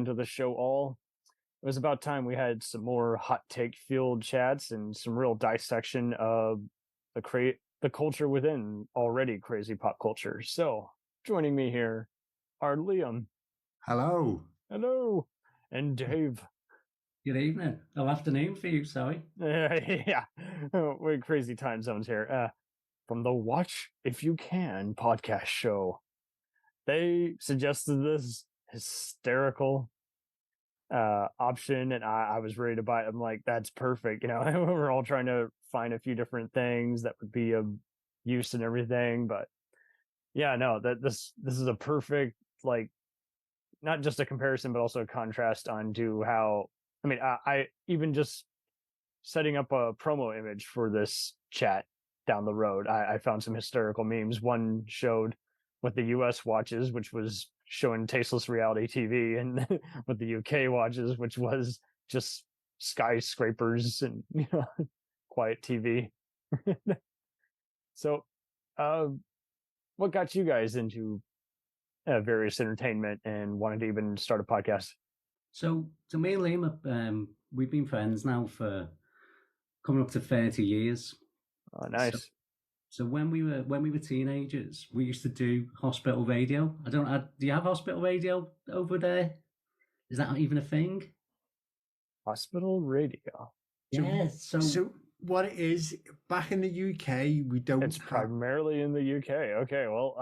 to the show all. It was about time we had some more hot take fueled chats and some real dissection of the culture within already crazy pop culture. So, joining me here are Liam. Hello. Hello. And Dave. Good evening. Oh, afternoon for you, sorry. Yeah, we're crazy time zones here. From the Watch If You Can podcast show. They suggested this hysterical option, and I was ready to buy it. I'm like, that's perfect. You know, we're all trying to find a few different things that would be of use and everything. But yeah, no, that this is a perfect, like, not just a comparison, but also a contrast onto how, I mean, I even just setting up a promo image for this chat down the road, I found some hysterical memes. One showed what the US watches, which was showing tasteless reality TV, and what the UK watches, which was just skyscrapers and, you know, quiet TV. So, what got you guys into various entertainment and wanted to even start a podcast? So me and Liam, we've been friends now for coming up to 30 years. Oh, nice. So when we were teenagers, we used to do hospital radio. Do you have hospital radio over there? Is that even a thing? Hospital radio. Yes. Yeah, so what it is, back in the UK, we don't. It's primarily in the UK. Okay, well,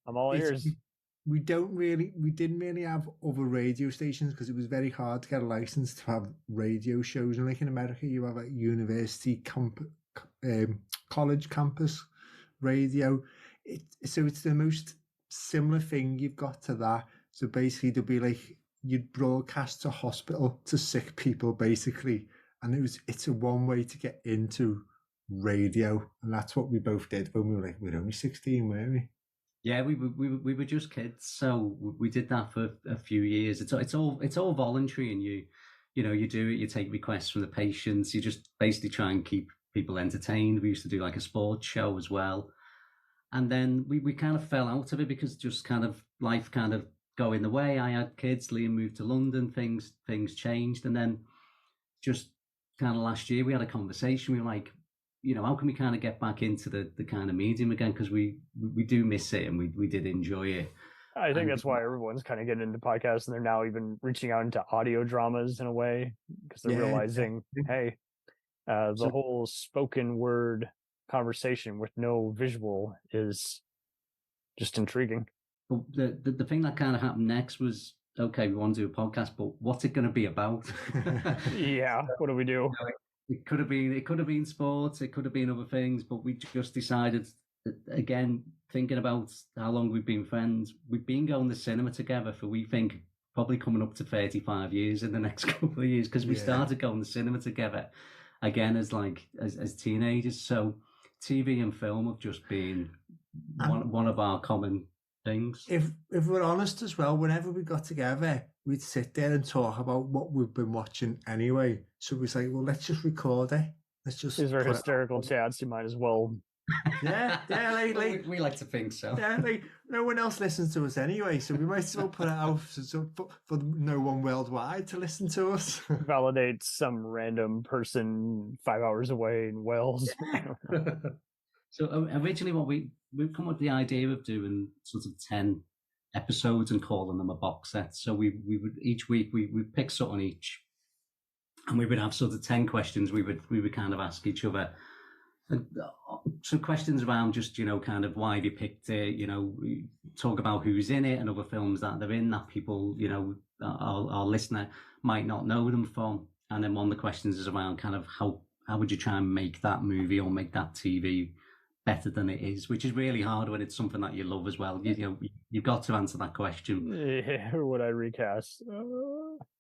I'm all ears. We didn't really have other radio stations because it was very hard to get a license to have radio shows. And like in America, you have a university college campus radio. So it's the most similar thing you've got to that. So basically, there'd be like, you'd broadcast to hospital to sick people, basically, and it's a one way to get into radio, and that's what we both did when we were only 16, weren't we? Yeah, we were just kids, so we did that for a few years. It's all voluntary, and you know you do it. You take requests from the patients. You just basically try and keep people entertained. We used to do like a sports show as well, and then we kind of fell out of it because just kind of life kind of going the way. I had kids. Liam moved to London. Things changed, and then just kind of last year we had a conversation. We were like, you know, how can we kind of get back into the kind of medium again? Because we do miss it, and we did enjoy it. I think that's why everyone's kind of getting into podcasts, and they're now even reaching out into audio dramas in a way, because they're realizing, hey, the whole spoken word conversation with no visual is just intriguing. But the thing that kind of happened next was, okay, we want to do a podcast, but what's it going to be about? Yeah, what do we do? You know, it could have been sports, it could have been other things, but we just decided that, again, thinking about how long we've been friends, we've been going to cinema together for, we think, probably coming up to 35 years in the next couple of years, because we started going to cinema together again as teenagers. So TV and film have just been one of our common things. If we're honest as well, whenever we got together, we'd sit there and talk about what we've been watching anyway. So we say, well, let's just record it. Let's just. These are hysterical chats. You might as well. Yeah, like we like to think so. Yeah, like no one else listens to us anyway, so we might as well put it out for no one worldwide to listen to us. Validate some random person 5 hours away in Wales. Yeah. So originally, what we've come up with the idea of doing sort of 10 episodes and calling them a box set. So we would each week we pick something each, and we would have sort of 10 questions. We would kind of ask each other some questions around just, you know, kind of why have you picked it, you know, we talk about who's in it and other films that they're in that people, you know, our listener might not know them from. And then one of the questions is around kind of how would you try and make that movie or make that TV better than it is, which is really hard when it's something that you love as well. You know, you've got to answer that question. Yeah, or would I recast?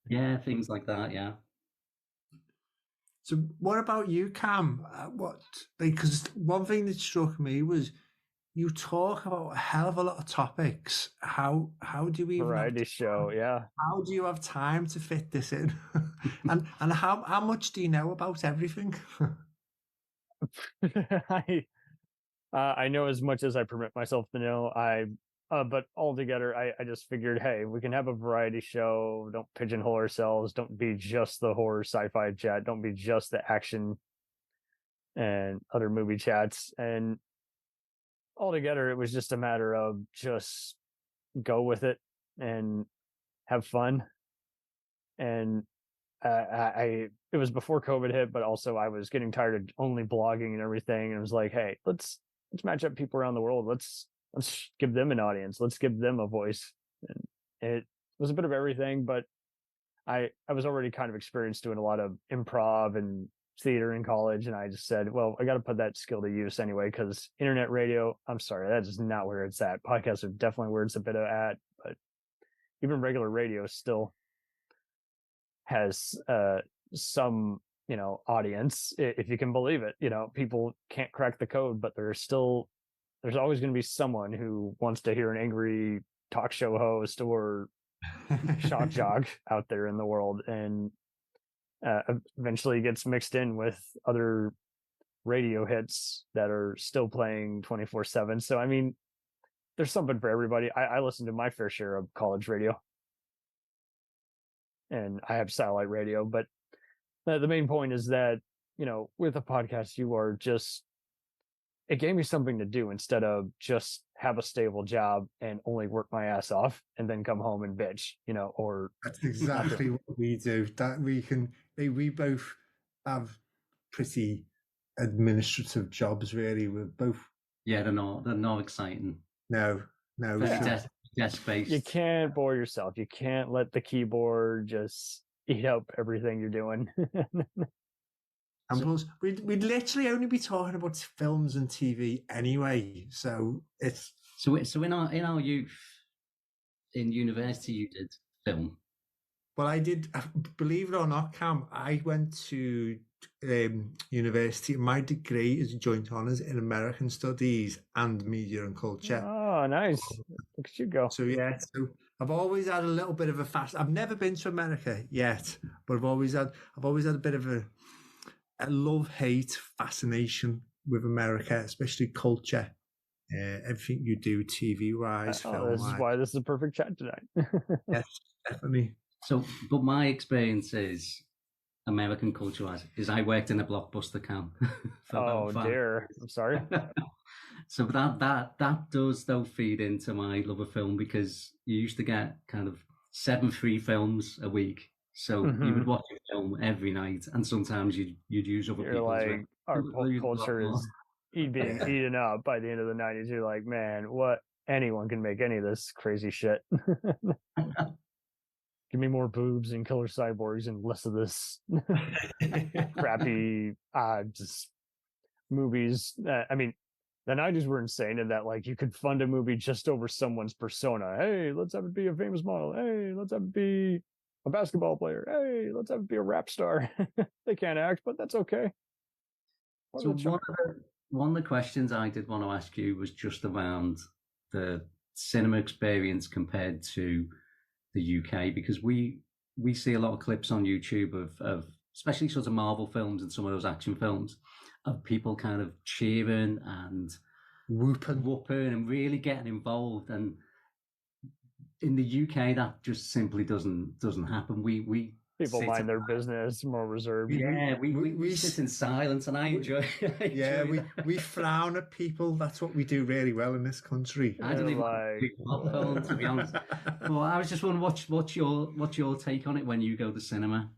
Yeah, things like that. Yeah. So, what about you, Cam? Because one thing that struck me was you talk about a hell of a lot of topics. How do we variety show? Yeah. How do you have time to fit this in? and how much do you know about everything? I know as much as I permit myself to know. I But altogether, I just figured, hey, we can have a variety show. Don't pigeonhole ourselves. Don't be just the horror sci-fi chat. Don't be just the action and other movie chats. And altogether, it was just a matter of just go with it and have fun. And it was before COVID hit, but also I was getting tired of only blogging and everything. And it was like, hey, let's match up people around the world. Let's give them an audience. Let's give them a voice. And it was a bit of everything, but I was already kind of experienced doing a lot of improv and theater in college, and I just said, well, I got to put that skill to use anyway, because internet radio, I'm sorry, that's just not where it's at. Podcasts are definitely where it's a bit of at, but even regular radio still has some audience, if you can believe it. People can't crack the code, but there's always going to be someone who wants to hear an angry talk show host or shock jock out there in the world, and eventually gets mixed in with other radio hits that are still playing 24/7. So I mean, there's something for everybody. I listen to my fair share of college radio, and I have satellite radio, but the main point is that with a podcast, it gave me something to do instead of just have a stable job and only work my ass off and then come home and bitch, or that's exactly what we do. That we both have pretty administrative jobs, really. We're both. Yeah, they're not exciting. No. Desk based. You can't bore yourself. You can't let the keyboard just eat up everything you're doing. And plus, we'd literally only be talking about films and TV anyway. So it's so in our youth, in university, you did film. Well, I did. Believe it or not, Cam, I went to university. My degree is joint honours in American Studies and Media and Culture. Oh, nice! Look at you go. So yeah, I've always had a little bit of a I've never been to America yet, but I've always had a bit of a love-hate fascination with America, especially culture. Everything you do, TV-wise, film-wise. This is why this is a perfect chat tonight. Yes, definitely. So, but my experience is American culture-wise is I worked in a Blockbuster camp. Oh dear, I'm sorry. So that does though feed into my love of film, because you used to get kind of 7 free films a week. So you would watch a film every night, and sometimes you'd use other people's. Like, our pop culture is being eaten up by the end of the 90s. You're like, man, what? Anyone can make any of this crazy shit. Give me more boobs and killer cyborgs and less of this crappy just movies. I mean, the 90s were insane in that, like, you could fund a movie just over someone's persona. Hey, let's have it be a famous model. Hey, let's have it be a basketball player. Hey, let's have it be a rap star. They can't act, but that's okay. So one of the questions I did want to ask you was just around the cinema experience compared to the UK, because we see a lot of clips on YouTube of especially sort of Marvel films and some of those action films of people kind of cheering and whooping and really getting involved. And in the UK, that just simply doesn't happen. We people mind their business, more reserved. Yeah, we sit in silence, and I enjoy. Yeah, we frown at people. That's what we do really well in this country. I don't even like to be honest. Well, I was just wondering, what's your take on it when you go to cinema?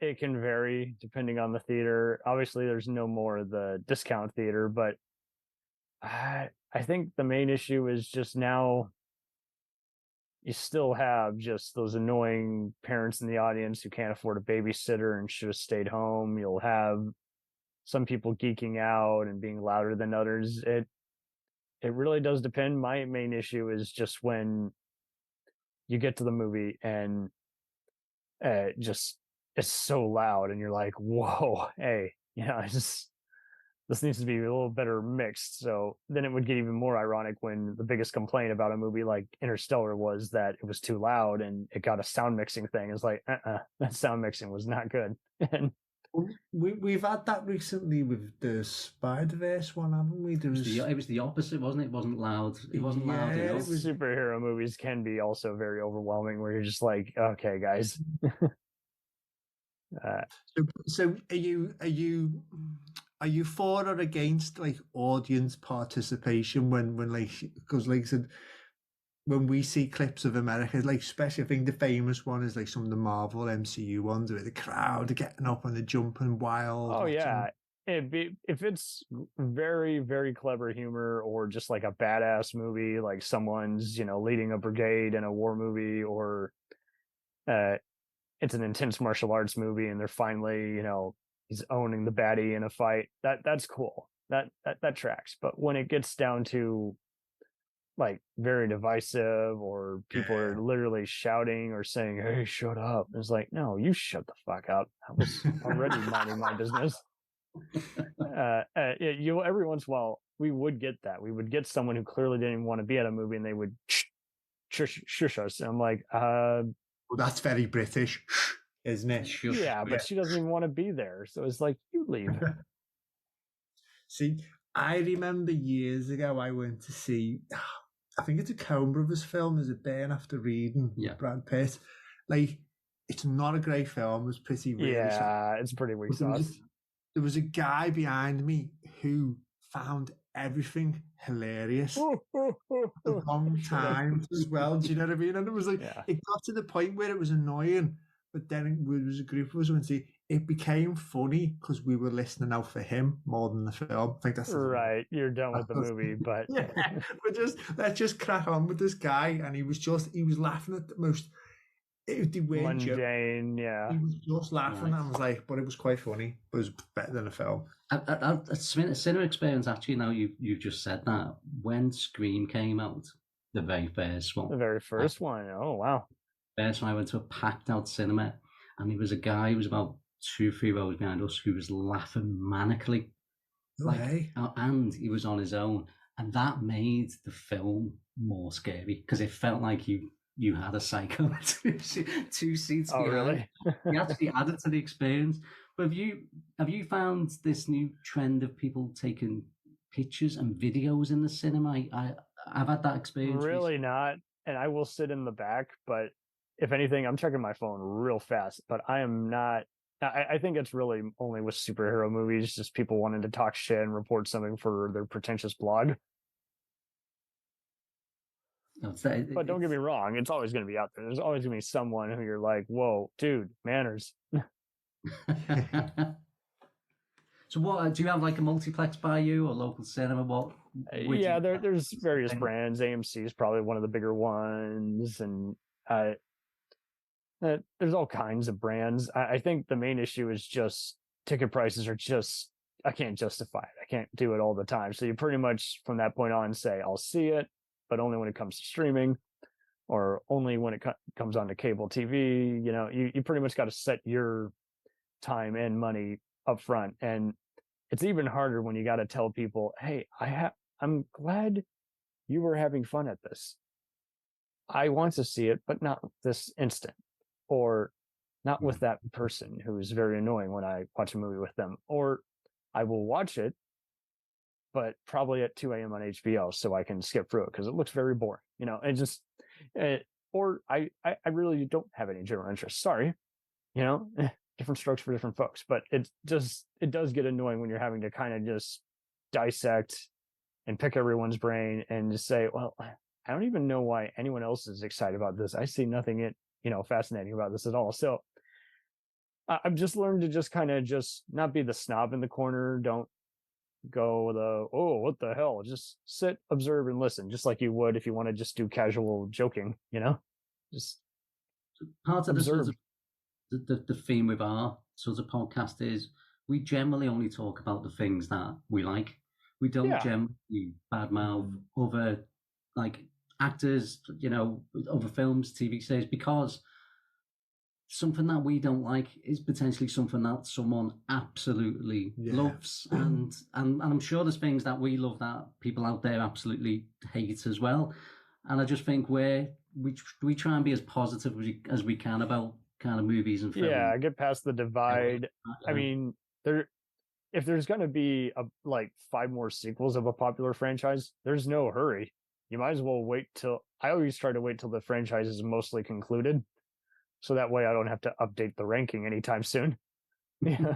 It can vary depending on the theater. Obviously, there's no more the discount theater, but I think the main issue is just now. You still have just those annoying parents in the audience who can't afford a babysitter and should have stayed home. You'll have some people geeking out and being louder than others. It really does depend. My main issue is just when you get to the movie and it's so loud and you're like, whoa, hey, this needs to be a little better mixed. So then it would get even more ironic when the biggest complaint about a movie like Interstellar was that it was too loud and it got a sound mixing thing. It's like, that sound mixing was not good. And We've had that recently with the Spider-Verse one, haven't we? It was the opposite, wasn't it? It wasn't loud. It wasn't loud enough. Superhero movies can be also very overwhelming, where you're just like, okay, guys. So are you for or against like audience participation when like, because like I said, when we see clips of America, like especially I think the famous one is like some of the Marvel MCU ones where the crowd are getting up and they're jumping wild. Oh yeah. If it's very, very clever humor or just like a badass movie, like someone's, leading a brigade in a war movie, or it's an intense martial arts movie and they're finally, he's owning the baddie in a fight, that's cool. That tracks. But when it gets down to like very divisive, or people are literally shouting or saying, "Hey, shut up," it's like, no, you shut the fuck up. I was already minding my business. Every once in a while we would get that. We would get someone who clearly didn't even want to be at a movie, and they would shush us. And I'm like, well, that's very British, isn't it? Yeah, but she doesn't even want to be there. So it's like, you leave. See, I remember years ago I went to see, I think it's a Coen Brothers film, is it Burn After Reading? Yeah. Brad Pitt. Like, it's not a great film. It's pretty weird. Yeah, it's pretty weak sauce. There was a guy behind me who found everything hilarious a long time as well. Do you know what I mean? And it was like, It got to the point where it was annoying, but then there was a group of us went to see, it became funny because we were listening out for him more than the film. I think that's right. You're done with the movie, but let's just crack on with this guy. And he was laughing at the most mundane. Yeah, he was just laughing. I was like, but it was quite funny. It was better than a film. A cinema experience, actually. Now you've just said that, when Scream came out, the very first one. Oh wow. First one, I went to a packed out cinema, and there was a guy who was about 2-3 rows behind us who was laughing manically. And he was on his own, and that made the film more scary because it felt like you had a psycho two seats behind. Really? You actually added to the experience. But have you found this new trend of people taking pictures and videos in the cinema? I've had that experience. Really not. And I will sit in the back, but if anything, I'm checking my phone real fast. But I am not. I think it's really only with superhero movies, just people wanting to talk shit and report something for their pretentious blog. But don't get me wrong, it's always going to be out there. There's always going to be someone who you're like, whoa, dude, manners. So what, do you have like a multiplex by you or local cinema? There's various brands. AMC is probably one of the bigger ones, and there's all kinds of brands. I think the main issue is just ticket prices are just, I can't justify it. I can't do it all the time. So you pretty much from that point on say, I'll see it, but only when it comes to streaming, or only when it comes onto cable TV. You pretty much got to set your time and money up front. And it's even harder when you got to tell people, hey, I'm glad you were having fun at this. I want to see it, but not this instant, or not with that person who is very annoying when I watch a movie with them. Or I will watch it, but probably at 2 a.m. on HBO so I can skip through it because it looks very boring, or I really don't have any general interest. Sorry, different strokes for different folks, but it does get annoying when you're having to kind of just dissect and pick everyone's brain and just say, well, I don't even know why anyone else is excited about this. I see nothing fascinating about this at all. So I've just learned to just kind of just not be the snob in the corner. Don't go what the hell, just sit, observe, and listen, just like you would if you want to just do casual joking, just part of the theme with our sort of podcast is we generally only talk about the things that we like. We don't generally badmouth other like actors, other films, TV series, because something that we don't like is potentially something that someone absolutely loves. And I'm sure there's things that we love that people out there absolutely hate as well. And I just think we try and be as positive as we can about kind of movies and films. Yeah, get past the divide. I mean, if there's going to be like 5 more sequels of a popular franchise, there's no hurry. You might as well wait till. I always try to wait till the franchise is mostly concluded, so that way I don't have to update the ranking anytime soon. Yeah,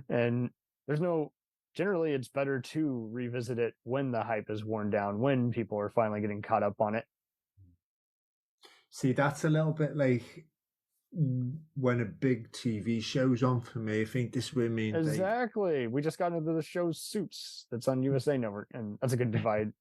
and there's no. Generally, it's better to revisit it when the hype is worn down, when people are finally getting caught up on it. See, that's a little bit like when a big TV show's on for me. I think this would mean exactly. We just got into the show Suits that's on USA Network, and that's a good divide.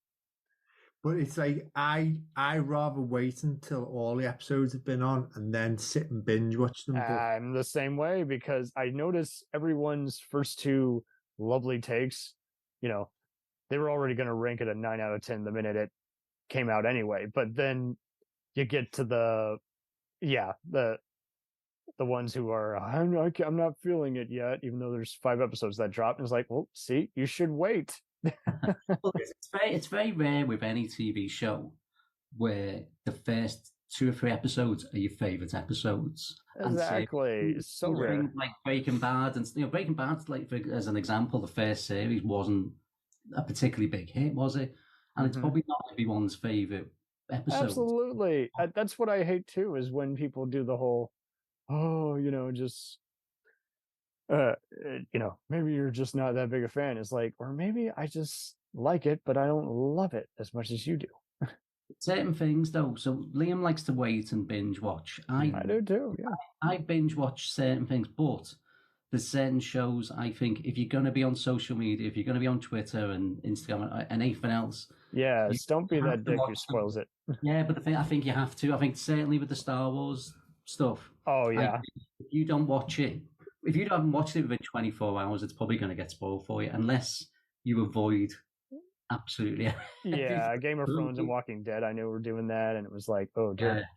But it's like I rather wait until all the episodes have been on and then sit and binge watch them. I'm the same way because I notice everyone's first 2 lovely takes, you know, they were already going to rank it a 9 out of 10 the minute it came out anyway. But then you get to the ones who are I'm not feeling it yet, even though there's 5 episodes that dropped, and it's like, well, see, you should wait. It's very rare with any TV show where the first 2 or 3 episodes are your favorite episodes. Exactly, it's so rare. Like Breaking Bad, and Breaking Bad, like as an example, the first series wasn't a particularly big hit, was it? And it's probably not everyone's favorite episode. Absolutely, that's what I hate too. Is when people do the whole, just. Maybe you're just not that big a fan. It's like, or maybe I just like it, but I don't love it as much as you do. Certain things, though. So Liam likes to wait and binge watch. I do too. Yeah, I binge watch certain things, but there's certain shows. I think if you're going to be on social media, if you're going to be on Twitter and Instagram and anything else, don't be that dick who spoils it. Yeah, but I think you have to. I think certainly with the Star Wars stuff. Oh yeah. If you don't watch it. If you haven't watched it within 24 hours, it's probably going to get spoiled for you, unless you avoid absolutely. Yeah, Game of Thrones and Walking Dead. I knew we were doing that, and it was like, oh, dear.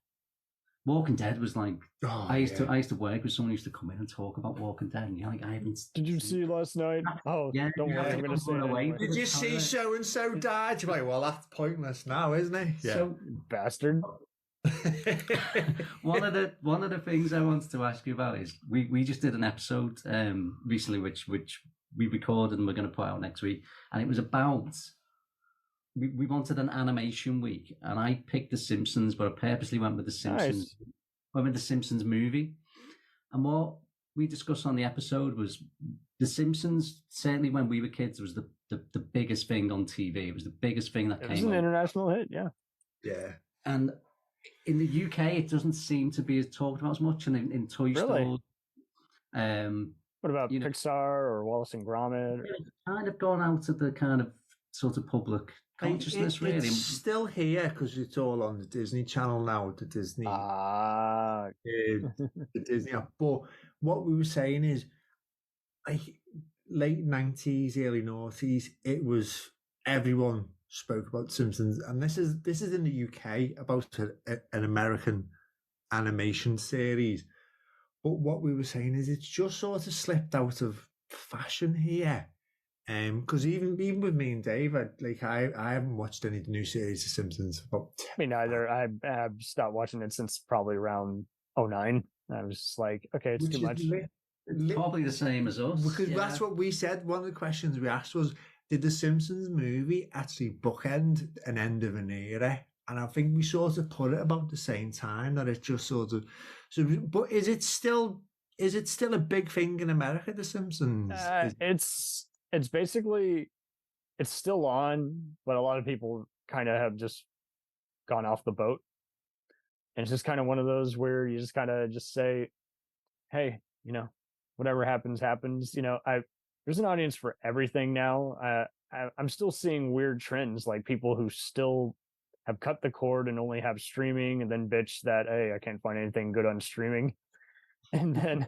Walking Dead was like, I used to work with someone who used to come in and talk about Walking Dead, and you're like, I haven't. Did you see last night? Oh, yeah, don't worry, I'm going to say it anyway. Did you see so and so died? You're like, well, that's pointless now, isn't it? Yeah, so, bastard. One of the things I wanted to ask you about is we just did an episode recently which we recorded and we're going to put out next week, and it was about we wanted an animation week, and I picked The Simpsons, but I purposely went with The Simpsons. Nice. Went with The Simpsons movie, and what we discussed on the episode was The Simpsons. Certainly when we were kids, was the biggest thing on TV. It was the biggest thing that came. It was an international hit, yeah. And in the UK, it doesn't seem to be talked about as much, and in toy stores. What about Pixar or Wallace and Gromit? It's kind of gone out of the kind of sort of public consciousness, really. It's still here because it's all on the Disney Channel now. The Disney, the Disney app. But what we were saying is, like late 90s, early noughties, it was everyone spoke about Simpsons, and this is in the UK about an American animation series. But what we were saying is it's just sort of slipped out of fashion here, because even with me and Dave, I haven't watched any of the new series of Simpsons. Me neither. I stopped watching it since probably around 2009. I was just like, okay, it's too much. Probably the same as us, because that's what we said. One of the questions we asked was, did the Simpsons movie actually bookend an end of an era? And I think we sort of put it about the same time, that it just sort of. So, but is it still a big thing in America, The Simpsons? It's basically, it's still on, but a lot of people kind of have just gone off the boat. And it's just kind of one of those where you just kind of just say, hey, whatever happens, happens. There's an audience for everything now. I'm still seeing weird trends, like people who still have cut the cord and only have streaming, and then bitch that, hey, I can't find anything good on streaming. And then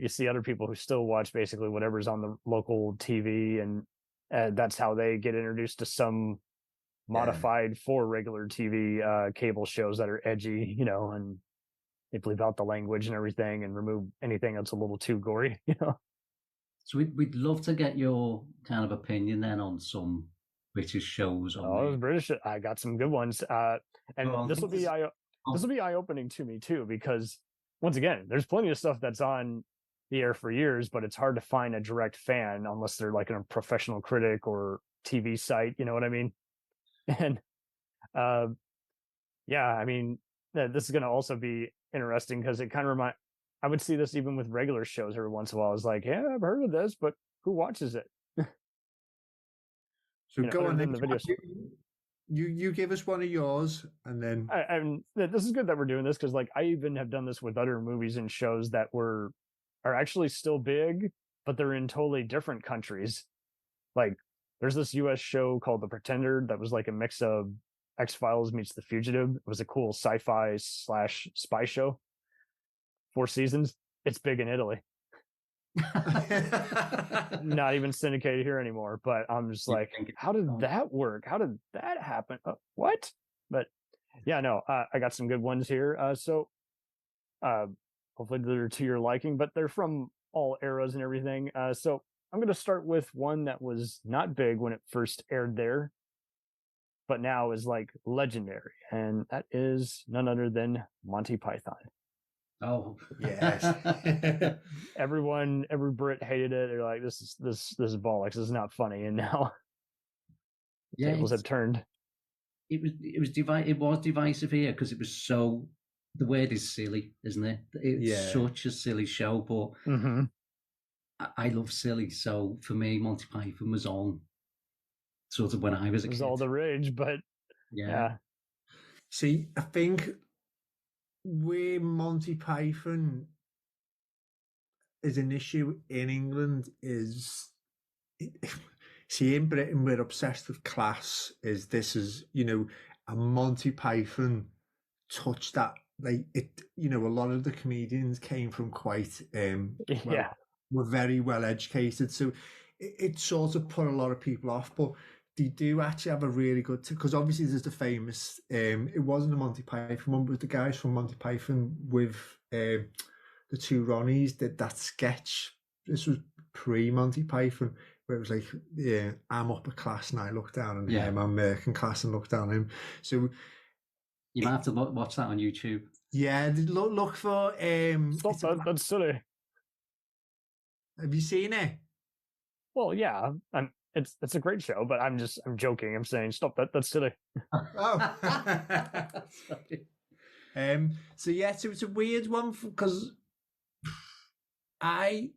you see other people who still watch basically whatever's on the local TV, and that's how they get introduced to some modified for regular TV cable shows that are edgy, and they bleep out the language and everything and remove anything that's a little too gory, So we'd love to get your kind of opinion then on some British shows. British. I got some good ones. And this will be this will be eye-opening to me too, because once again, there's plenty of stuff that's on the air for years, but it's hard to find a direct fan unless they're like a professional critic or TV site, you know what I mean? And uh, yeah, I mean, this is going to also be interesting because it kind of I would see this even with regular shows every once in a while. I was like, yeah, I've heard of this, but who watches it? So go on then. The video. You give us one of yours, and then this is good that we're doing this because, like, I even have done this with other movies and shows that are actually still big, but they're in totally different countries. Like, there's this U.S. show called The Pretender that was like a mix of X-Files meets The Fugitive. It was a cool sci-fi / spy show. 4 seasons. It's big in Italy. Not even syndicated here anymore, but I'm just like, how did that work? How did that happen? What? But yeah, no, I got some good ones here. So hopefully they're to your liking, but they're from all eras and everything. So I'm going to start with one that was not big when it first aired there, but now is like legendary, and that is none other than Monty Python. Oh yes. Every Brit hated it. They're like, this is bollocks. This is not funny. And now tables have turned. It was divisive here because it was so. The word is silly, isn't it? It's such a silly show, but I love silly. So for me, Monty Python was on sort of when I was a kid. It was all the rage, but yeah. See, I think where Monty Python is an issue in England is, see, in Britain we're obsessed with class. This is a Monty Python touched that, like, it, a lot of the comedians came from quite were very well educated, so it sort of put a lot of people off, but they do actually have a really good, because obviously there's the famous, it wasn't a Monty Python one, but the guys from Monty Python with the 2 Ronnies did that sketch. This was pre-Monty Python, where it was like, I'm upper class and I look down on him, I'm working class and look down on him. So you might have to watch that on YouTube. Yeah, look for... Stop, that's silly. Have you seen it? Well, yeah, it's a great show, but I'm joking. I'm saying stop that. That's silly. Oh. So it's a weird one because I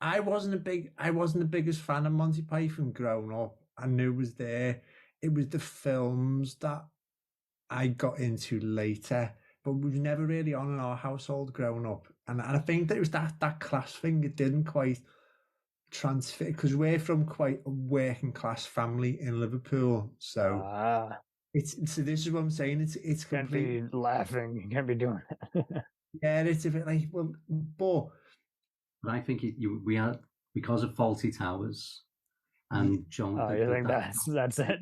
wasn't the biggest fan of Monty Python growing up. I knew it was there. It was the films that I got into later, but we was never really on in our household growing up. And I think that it was that class thing. It didn't quite transfer because we're from quite a working class family in Liverpool, so so this is what I'm saying. It's can't be laughing. You can't be doing it. Yeah, it's a bit like, well, but I think we had, because of Faulty Towers and John. You think that's it?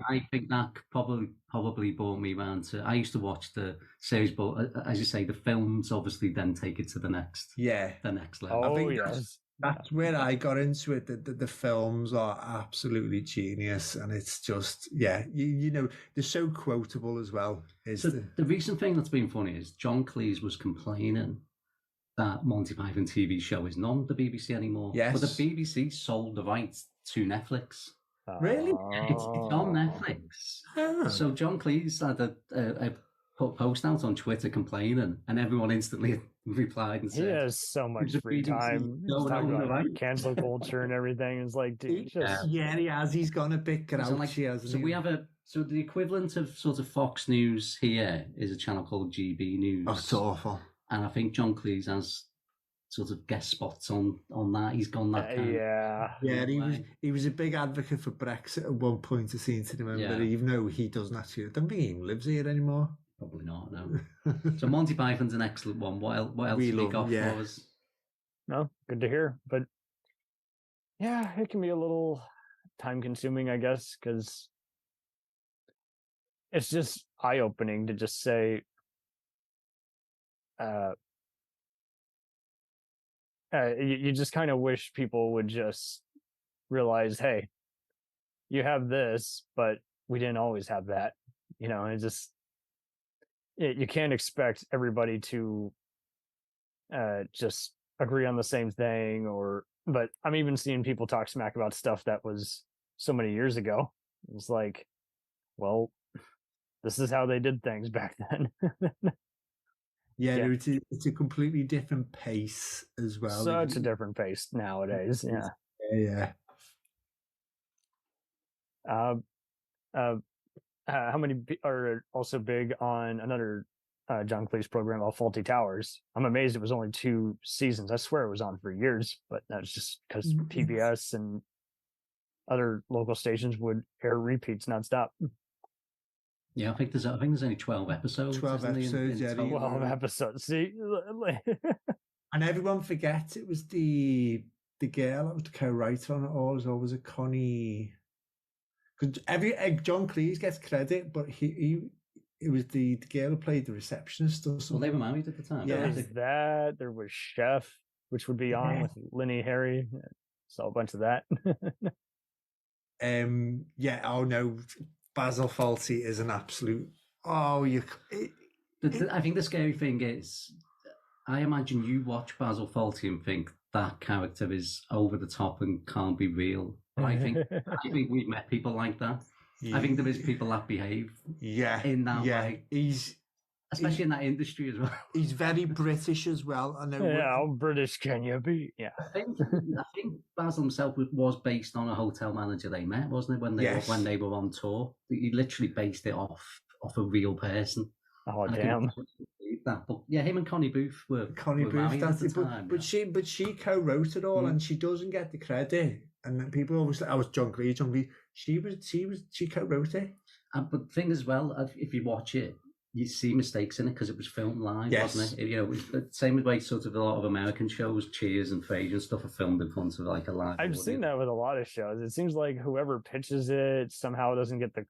I think that probably brought me round to. I used to watch the series, but as you say, the films obviously then take it to the next level. Oh, I think yes. That's where I got into it. The films are absolutely genius, and it's just they're so quotable as well. The recent thing that's been funny is John Cleese was complaining that Monty Python TV show is not on the BBC anymore. Yes, but the BBC sold the rights to Netflix. Really? It's on Netflix. So John Cleese had a post out on Twitter complaining, and everyone instantly replied and said, he has so much free time. He's talking about cancel culture and everything. It's like, dude, he has. He's gone a bit grouchy, so we have so the equivalent of sort of Fox News here is a channel called GB News. Oh, it's awful. And I think John Cleese has sort of guest spots on that. He's gone that kind of he was a big advocate for Brexit at one point, I seem to remember, even though he doesn't actually, I don't think he even lives here anymore. Probably not, no. So Monty Python's an excellent one. What else have you got for us? No, good to hear. But yeah, it can be a little time consuming, I guess, because it's just eye-opening to just say, you just kind of wish people would just realize, hey, you have this, but we didn't always have that. It just, you can't expect everybody to just agree on the same thing, but I'm even seeing people talk smack about stuff that was so many years ago. It's like, well, this is how they did things back then. Yeah, it's a completely different pace as well. Such a different pace nowadays. Yeah. Yeah. How many are also big on another John Cleese program called Faulty Towers? I'm amazed it was only 2 seasons. I swear it was on for years, but that's just because PBS and other local stations would air repeats nonstop. Yeah, I think there's only 12 episodes. 12 episodes, yeah. 12 episodes. See, and everyone forgets it was the girl that was the co-writer on it all. Was always a Connie. Because John Cleese gets credit, but it was the girl who played the receptionist or something. Well, they were married at the time. Yeah, there was Chef, which would be on with Lenny Harry. Saw a bunch of that. Yeah. Oh no, Basil Fawlty is an absolute. Oh, I think the scary thing is, I imagine you watch Basil Fawlty and think that character is over the top and can't be real. But I think we've met people like that. I think there is people that behave in that way. Especially in that industry as well. He's very British as well. I know. Yeah, how British can you be? Yeah. I think Basil himself was based on a hotel manager they met, wasn't it? When they were on tour, he literally based it off a real person. Oh damn! That, but yeah, him and Connie Booth were married at the time. But she co-wrote it all, and she doesn't get the credit. And then people always say, "I was John Cleese." She co-wrote it. But the thing as well, if you watch it, you see mistakes in it because it was filmed live, wasn't it? It was the same way sort of a lot of American shows, Cheers and Frasier and stuff, are filmed in front of like a live. I've seen that with a lot of shows. It seems like whoever pitches it somehow doesn't get the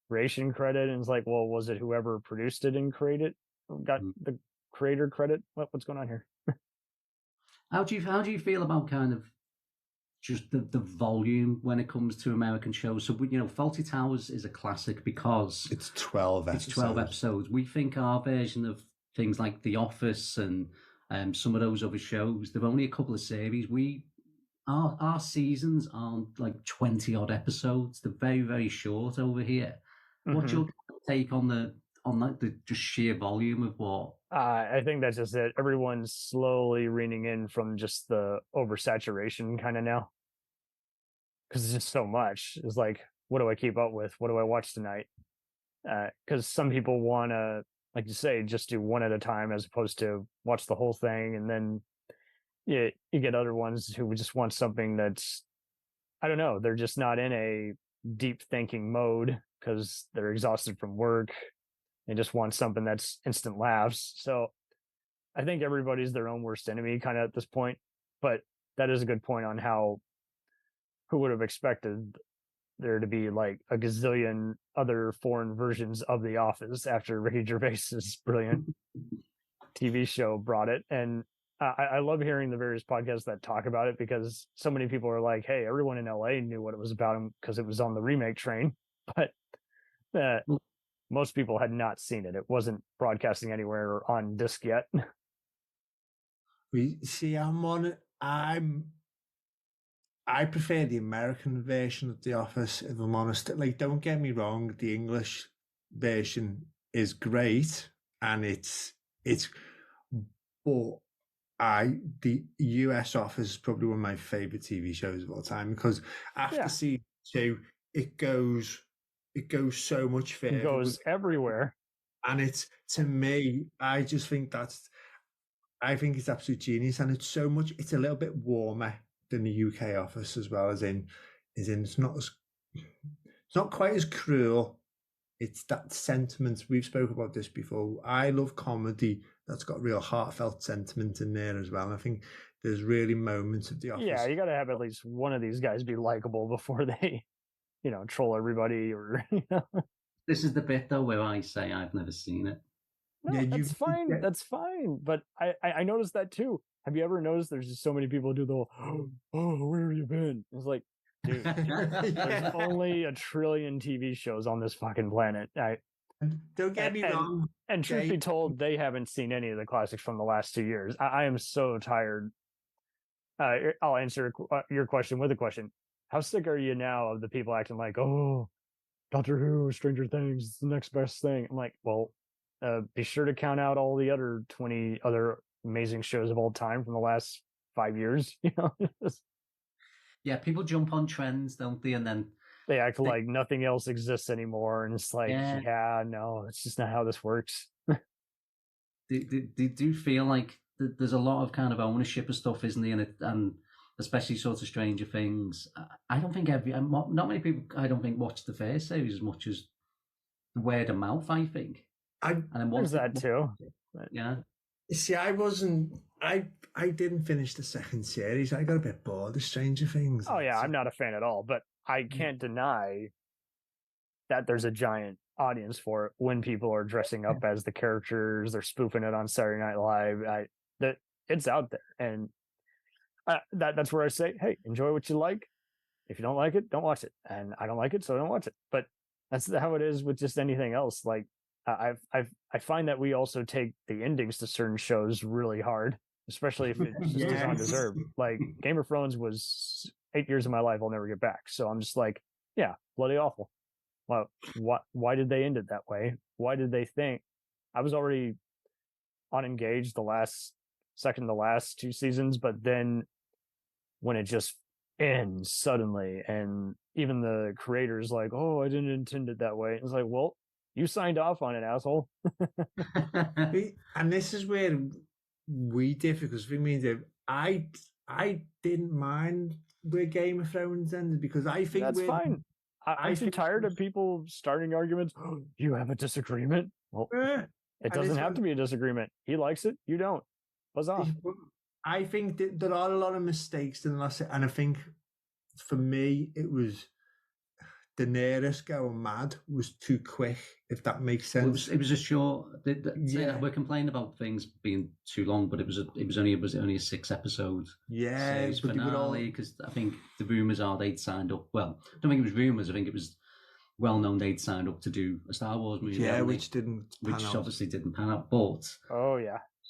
creation credit, and it's like, well, was it whoever produced it and created got the creator credit? What's going on here? How do you feel about kind of just the volume when it comes to American shows? So, Fawlty Towers is a classic because it's 12 episodes. It's 12 episodes. We think our version of things like The Office and some of those other shows, they've only a couple of series. Our seasons are like 20 odd episodes. They're very, very short over here. What's your take on the just sheer volume of what? I think that's just it. Everyone's slowly reining in from just the oversaturation kind of now, because it's just so much. It's like, what do I keep up with? What do I watch tonight? Because some people want to, like you say, just do one at a time as opposed to watch the whole thing, and then you get other ones who just want something that's, I don't know, they're just not in a deep thinking mode because they're exhausted from work. They just want something that's instant laughs. So I think everybody's their own worst enemy kind of at this point. But that is a good point on who would have expected there to be like a gazillion other foreign versions of The Office after Ricky Gervais's brilliant TV show brought it. And I love hearing the various podcasts that talk about it, because so many people are like, hey, everyone in LA knew what it was about because it was on the remake train. But most people had not seen it. It wasn't broadcasting anywhere or on disc yet. We see, I prefer the American version of The Office, if I'm honest. Like, don't get me wrong, the English version is great, and but the US Office is probably one of my favorite TV shows of all time, because after season 2, it goes so much further. It goes everywhere. And it's, to me, I think it's absolute genius, and it's a little bit warmer than the UK Office as well, as in it's not quite as cruel. It's that sentiment. We've spoken about this before. I love comedy that's got real heartfelt sentiment in there as well. I think there's really moments of The Office. Yeah, you got to have at least one of these guys be likable before they, troll everybody, or This is the bit though where I say I've never seen it. No, that's fine. Yeah. That's fine. But I noticed that too. Have you ever noticed there's just so many people who do the whole, oh, where have you been? It's like, dude, there's only 1 trillion TV shows on this fucking planet. And don't get me wrong. And truth be told, they haven't seen any of the classics from the last 2 years. I am so tired. I'll answer your question with a question. How sick are you now of the people acting like, oh, Doctor Who, Stranger Things, it's the next best thing? I'm like, well, be sure to count out all the other 20 other amazing shows of all time from the last 5 years. You know, yeah, people jump on trends, don't they? And then they act like nothing else exists anymore, and it's like, yeah, no, it's just not how this works. They do feel like there's a lot of kind of ownership of stuff, isn't there? And especially sort of Stranger Things. I don't think not many people, I don't think, watch the first series as much as the word of mouth, I think. There's that too. Yeah. See, I didn't finish the second series. I got a bit bored of Stranger Things. Oh yeah, I'm not a fan at all, but I can't deny that there's a giant audience for it when people are dressing up as the characters, they're spoofing it on Saturday Night Live. That it's out there, and that's where I say, hey, enjoy what you like. If you don't like it, don't watch it. And I don't like it, so I don't watch it. But that's how it is with just anything else. Like I find that we also take the endings to certain shows really hard, especially if it just is undeserved. Like Game of Thrones was 8 years of my life I'll never get back. So I'm just like, yeah, bloody awful. Well, why did they end it that way? Why did they think? I was already unengaged the second to last 2 seasons, but then when it just ends suddenly, and even the creators like, oh, I didn't intend it that way. It's like, well, you signed off on it, asshole. And this is where we differ, because for me, I didn't mind where Game of Thrones ended, because I think that's fine. I'm too tired of people starting arguments. Oh, you have a disagreement? Well, it doesn't have to be a disagreement. He likes it, you don't. Buzz off. I think that there are a lot of mistakes in the last, and I think for me it was Daenerys going mad was too quick, if that makes sense. It was a short. We're complaining about things being too long, but it was only a 6 episode series finale, because I think the rumors are they'd signed up. Well, I don't think it was rumors. I think it was well known they'd signed up to do a Star Wars movie. Yeah, which obviously didn't pan out. But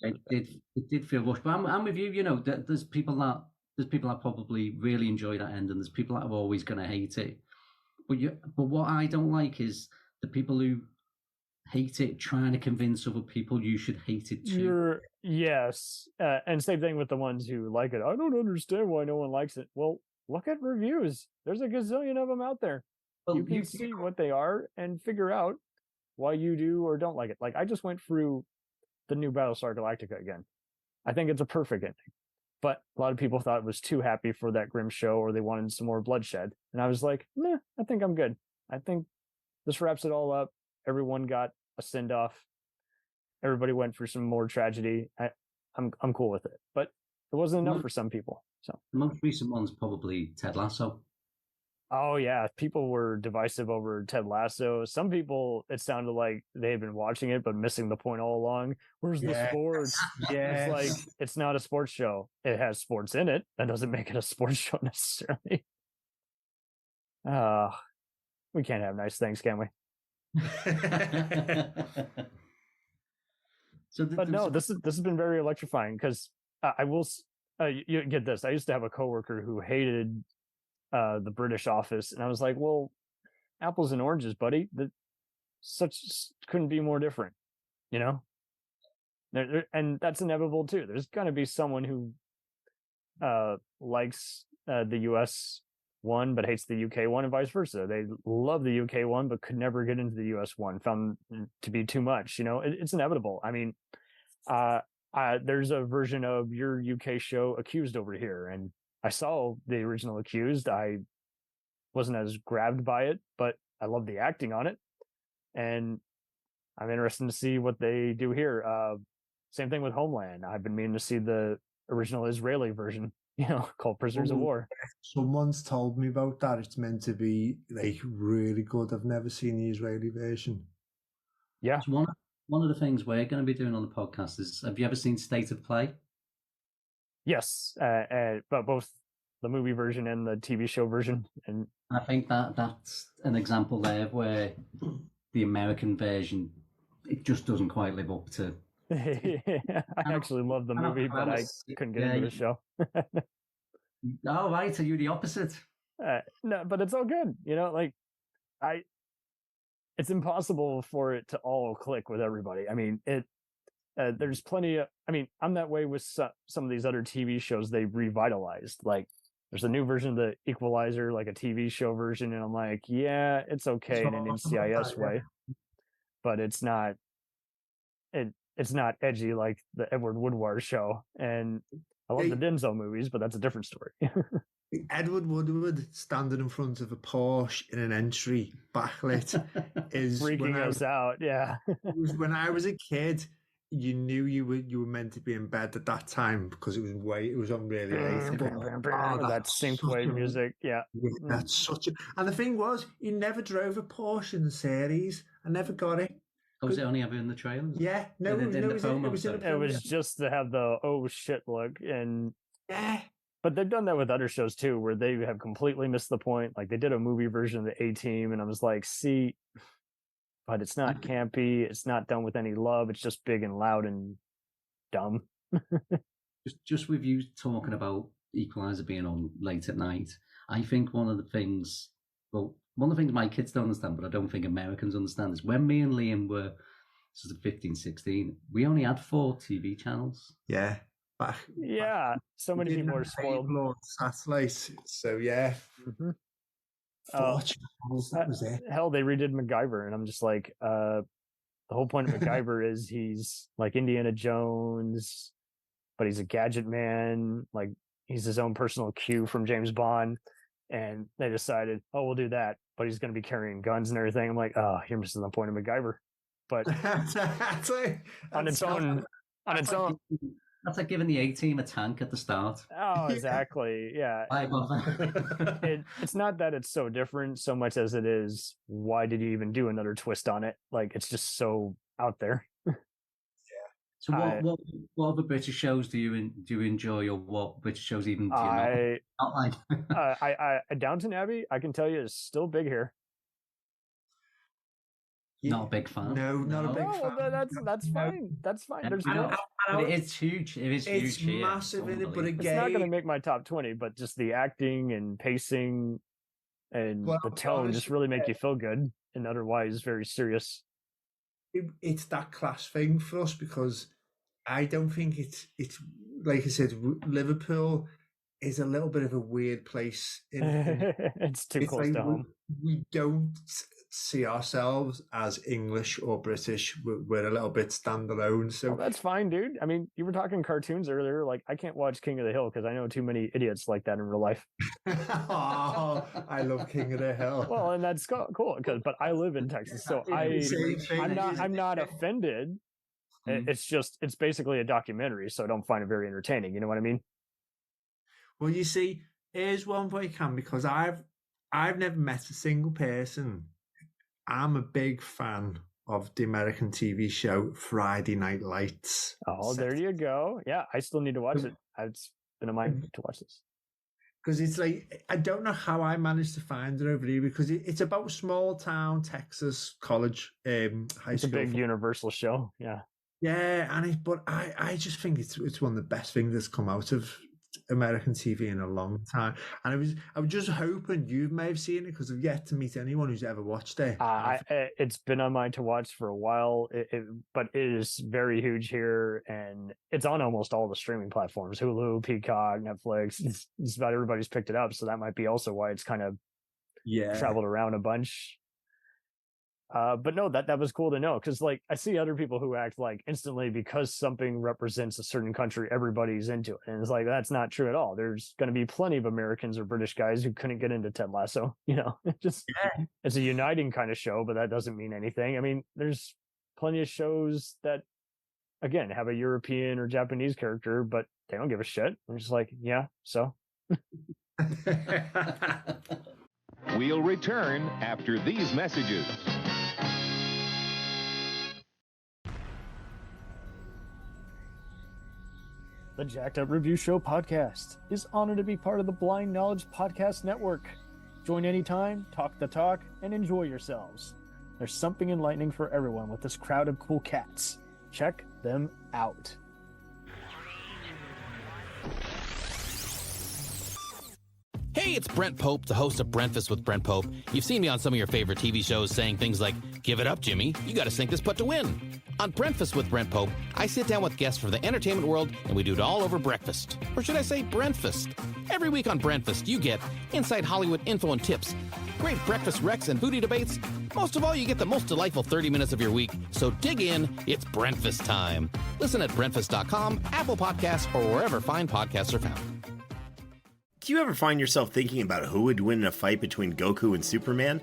it did feel rushed. But I'm with you. You know, there's people that probably really enjoy that end, and there's people that are always going to hate it. But what I don't like is the people who hate it trying to convince other people you should hate it too. Yes, and same thing with the ones who like it. I don't understand why no one likes it. Well, look at reviews. There's a gazillion of them out there. Well, you can see what they are and figure out why you do or don't like it. Like, I just went through the new Battlestar Galactica again. I think it's a perfect ending. But a lot of people thought it was too happy for that grim show, or they wanted some more bloodshed. And I was like, nah, I think I'm good. I think this wraps it all up. Everyone got a send-off. Everybody went through some more tragedy. I'm cool with it. But it wasn't enough for some people. So the most recent one's probably Ted Lasso. Oh, yeah. People were divisive over Ted Lasso. Some people, it sounded like they had been watching it, but missing the point all along. Where's the sports? It's like, it's not a sports show. It has sports in it. That doesn't make it a sports show necessarily. We can't have nice things, can we? But no, this has been very electrifying, because I will, you get this. I used to have a coworker who hated the British Office, and I was like, well, apples and oranges, buddy. Couldn't be more different, you know. And that's inevitable too. There's gonna be someone who likes the US one but hates the UK one, and vice versa. They love the UK one but could never get into the US one, found to be too much. You know, it's inevitable. I mean, there's a version of your UK show Accused over here, and I saw the original Accused. I wasn't as grabbed by it, but I love the acting on it, and I'm interested to see what they do here. Same thing with Homeland. I've been meaning to see the original Israeli version, called Prisoners of War. Someone's told me about that. It's meant to be like really good. I've never seen the Israeli version. Yeah. So one of the things we're going to be doing on the podcast is, have you ever seen State of Play? Yes, but both the movie version and the TV show version. And I think that's an example there where the American version, it just doesn't quite live up to. I actually love the movie, but I couldn't get into the show. Oh, right. So you're the opposite. No, but it's all good. You know, like it's impossible for it to all click with everybody. I mean, there's plenty of, I mean, I'm that way with some of these other TV shows they revitalized. Like there's a new version of the Equalizer, like a TV show version. And I'm like, yeah, it's okay in an NCIS way, but it's not, it's not edgy like the Edward Woodward show. And I love the Denzel movies, but that's a different story. Edward Woodward standing in front of a Porsche in an entry backlit is freaking us out. Yeah. When I was a kid, you knew you were meant to be in bed at that time because it was on really late. That synthwave music. Yeah. That's such a, and the thing was, he never drove a Porsche in the series. I never got it. Oh, was it only ever in the trailers? Yeah, no, it was just to have the oh shit look. And yeah, but they've done that with other shows too, where they have completely missed the point. Like they did a movie version of the A-Team, and I was like, see, but it's not campy. It's not done with any love. It's just big and loud and dumb. just with you talking about Equalizer being on late at night, I think one of the things my kids don't understand, but I don't think Americans understand, is when me and Liam were sort of 15, 16, we only had 4 TV channels. Yeah. So many people are spoiled. Satellite. So yeah. Mm-hmm. 4 channels, that was it. Hell, they redid MacGyver, and I'm just like, the whole point of MacGyver is he's like Indiana Jones, but he's a gadget man. Like he's his own personal Q from James Bond. And they decided, oh, we'll do that, but he's going to be carrying guns and everything. I'm like, oh, you're missing the point of MacGyver. But on its own, that's like giving the A-Team a tank at the start. Oh, exactly. Yeah. It's not that it's so different so much as it is, why did you even do another twist on it? Like, it's just so out there. So what other British shows do you enjoy, or what British shows even do you not like? Downton Abbey, I can tell you, is still big here. Not a big fan. No, not a big fan. That's fine. That's fine. There's it's huge. It is huge. It's massive in it, but again, it's not going to make my top 20. But just the acting and pacing and the tone just really make you feel good, and otherwise very serious. It's that class thing for us, because I don't think it's like I said, Liverpool is a little bit of a weird place. It's too close to home. We don't see ourselves as English or British. We're a little bit standalone. So that's fine, dude. I mean, you were talking cartoons earlier. Like, I can't watch King of the Hill because I know too many idiots like that in real life. Oh, I love King of the Hill. Well, and that's cool but I live in Texas, so I'm not offended. It's basically a documentary, so I don't find it very entertaining. You know what I mean? Well, you see, here's one way I can, because I've never met a single person. I'm a big fan of the American TV show Friday Night Lights. Oh, there you go. Yeah, I still need to watch it. It's been in mind to watch this. Because it's like, I don't know how I managed to find it over here, because it's about small town Texas college high school. It's a big Universal show. Yeah. Yeah, but I just think it's one of the best things that's come out of American TV in a long time. And I was just hoping you may have seen it, because I've yet to meet anyone who's ever watched it. It's been on my to watch for a while, but it is very huge here, and it's on almost all the streaming platforms: Hulu, Peacock, Netflix. It's about everybody's picked it up, so that might be also why it's kind of traveled around a bunch. But no, that was cool to know, because like I see other people who act like instantly because something represents a certain country, everybody's into it, and it's like that's not true at all. There's going to be plenty of Americans or British guys who couldn't get into Ted Lasso. You know, it's a uniting kind of show, but that doesn't mean anything. I mean, there's plenty of shows that again have a European or Japanese character, but they don't give a shit. They're just like, yeah, so. We'll return after these messages. The Jacked Up Review Show podcast is honored to be part of the Blind Knowledge Podcast Network. Join anytime, talk the talk, and enjoy yourselves. There's something enlightening for everyone with this crowd of cool cats. Check them out. Hey, it's Brent Pope, the host of Breakfast with Brent Pope. You've seen me on some of your favorite TV shows saying things like, "Give it up, Jimmy. You got to sink this putt to win." On Breakfast with Brent Pope, I sit down with guests from the entertainment world, and we do it all over breakfast. Or should I say Brentfast? Every week on Brentfast, you get inside Hollywood info and tips, great breakfast recs and foodie debates. Most of all, you get the most delightful 30 minutes of your week. So dig in. It's Brentfast time. Listen at Brentfast.com, Apple Podcasts, or wherever fine podcasts are found. Do you ever find yourself thinking about who would win in a fight between Goku and Superman?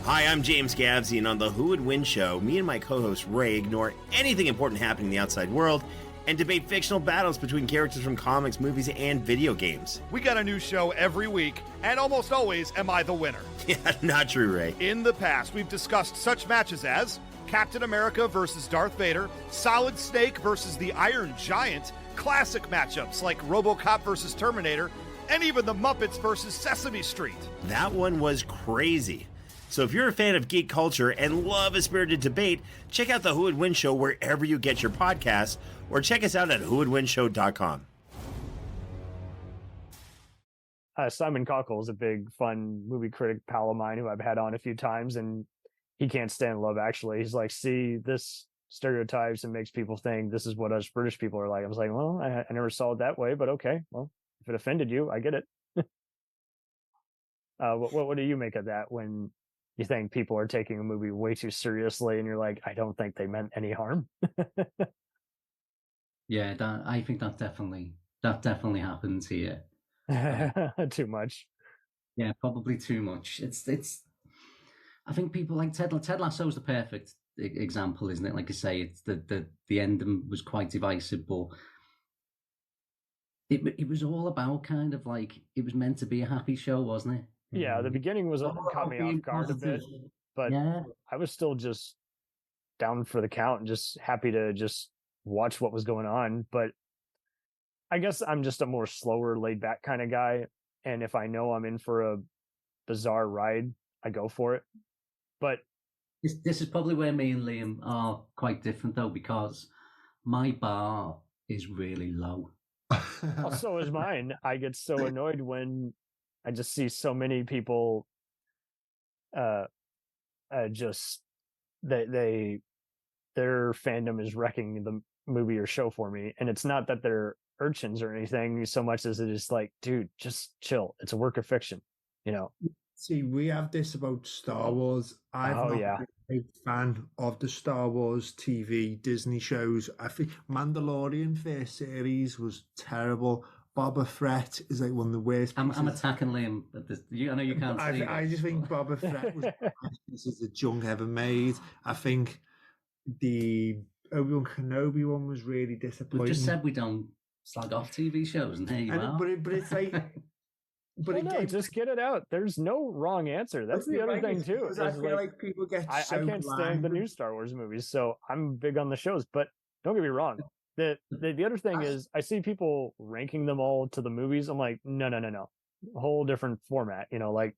Hi, I'm James Gavsey, and on the Who Would Win show, me and my co-host Ray ignore anything important happening in the outside world and debate fictional battles between characters from comics, movies, and video games. We got a new show every week, and almost always am I the winner. Yeah, not true, Ray. In the past, we've discussed such matches as Captain America versus Darth Vader, Solid Snake versus the Iron Giant, classic matchups like RoboCop versus Terminator, and even the Muppets versus Sesame Street. That one was crazy. So if you're a fan of geek culture and love a spirited debate, check out the Who Would Win show wherever you get your podcasts, or check us out at whowouldwinshow.com. Simon Cockle is a big, fun movie critic pal of mine who I've had on a few times, and he can't stand Love Actually. He's like, see, this stereotypes and makes people think this is what us British people are like. I was like, well, I never saw it that way, but okay. Well, if it offended you, I get it. What do you make of that when you think people are taking a movie way too seriously and you're like, I don't think they meant any harm? Yeah, I think that definitely happens here. Too much. Yeah, probably too much. It's. I think people like Ted Lasso is the perfect example, isn't it? Like I say, it's the ending was quite divisive, but it was all about kind of like, it was meant to be a happy show, wasn't it? Yeah, the beginning was caught me off guard a bit, but yeah. I was still just down for the count and just happy to just watch what was going on. But I guess I'm just a more slower, laid back kind of guy, and if I know I'm in for a bizarre ride, I go for it. But this is probably where me and Liam are quite different, though, because my bar is really low. Well, so is mine. I get so annoyed when I just see so many people just their fandom is wrecking the movie or show for me. And it's not that they're urchins or anything so much as it is like, dude, just chill. It's a work of fiction, you know. See, we have this about Star Wars. I'm not a big fan of the Star Wars TV Disney shows. I think Mandalorian first series was terrible. Boba Fett is like one of the worst. I'm attacking Liam. I know you can't see. I just think Boba Fett was the best piece of the junk ever made. I think the Obi-Wan Kenobi one was really disappointing. We just said we don't slag off TV shows, and there you are. But it's like. But no, just get it out. There's no wrong answer. That's the other thing too. I feel like people get I can't stand the new Star Wars movies, so I'm big on the shows. But don't get me wrong. The other thing is, I see people ranking them all to the movies. I'm like, no. A whole different format. You know, like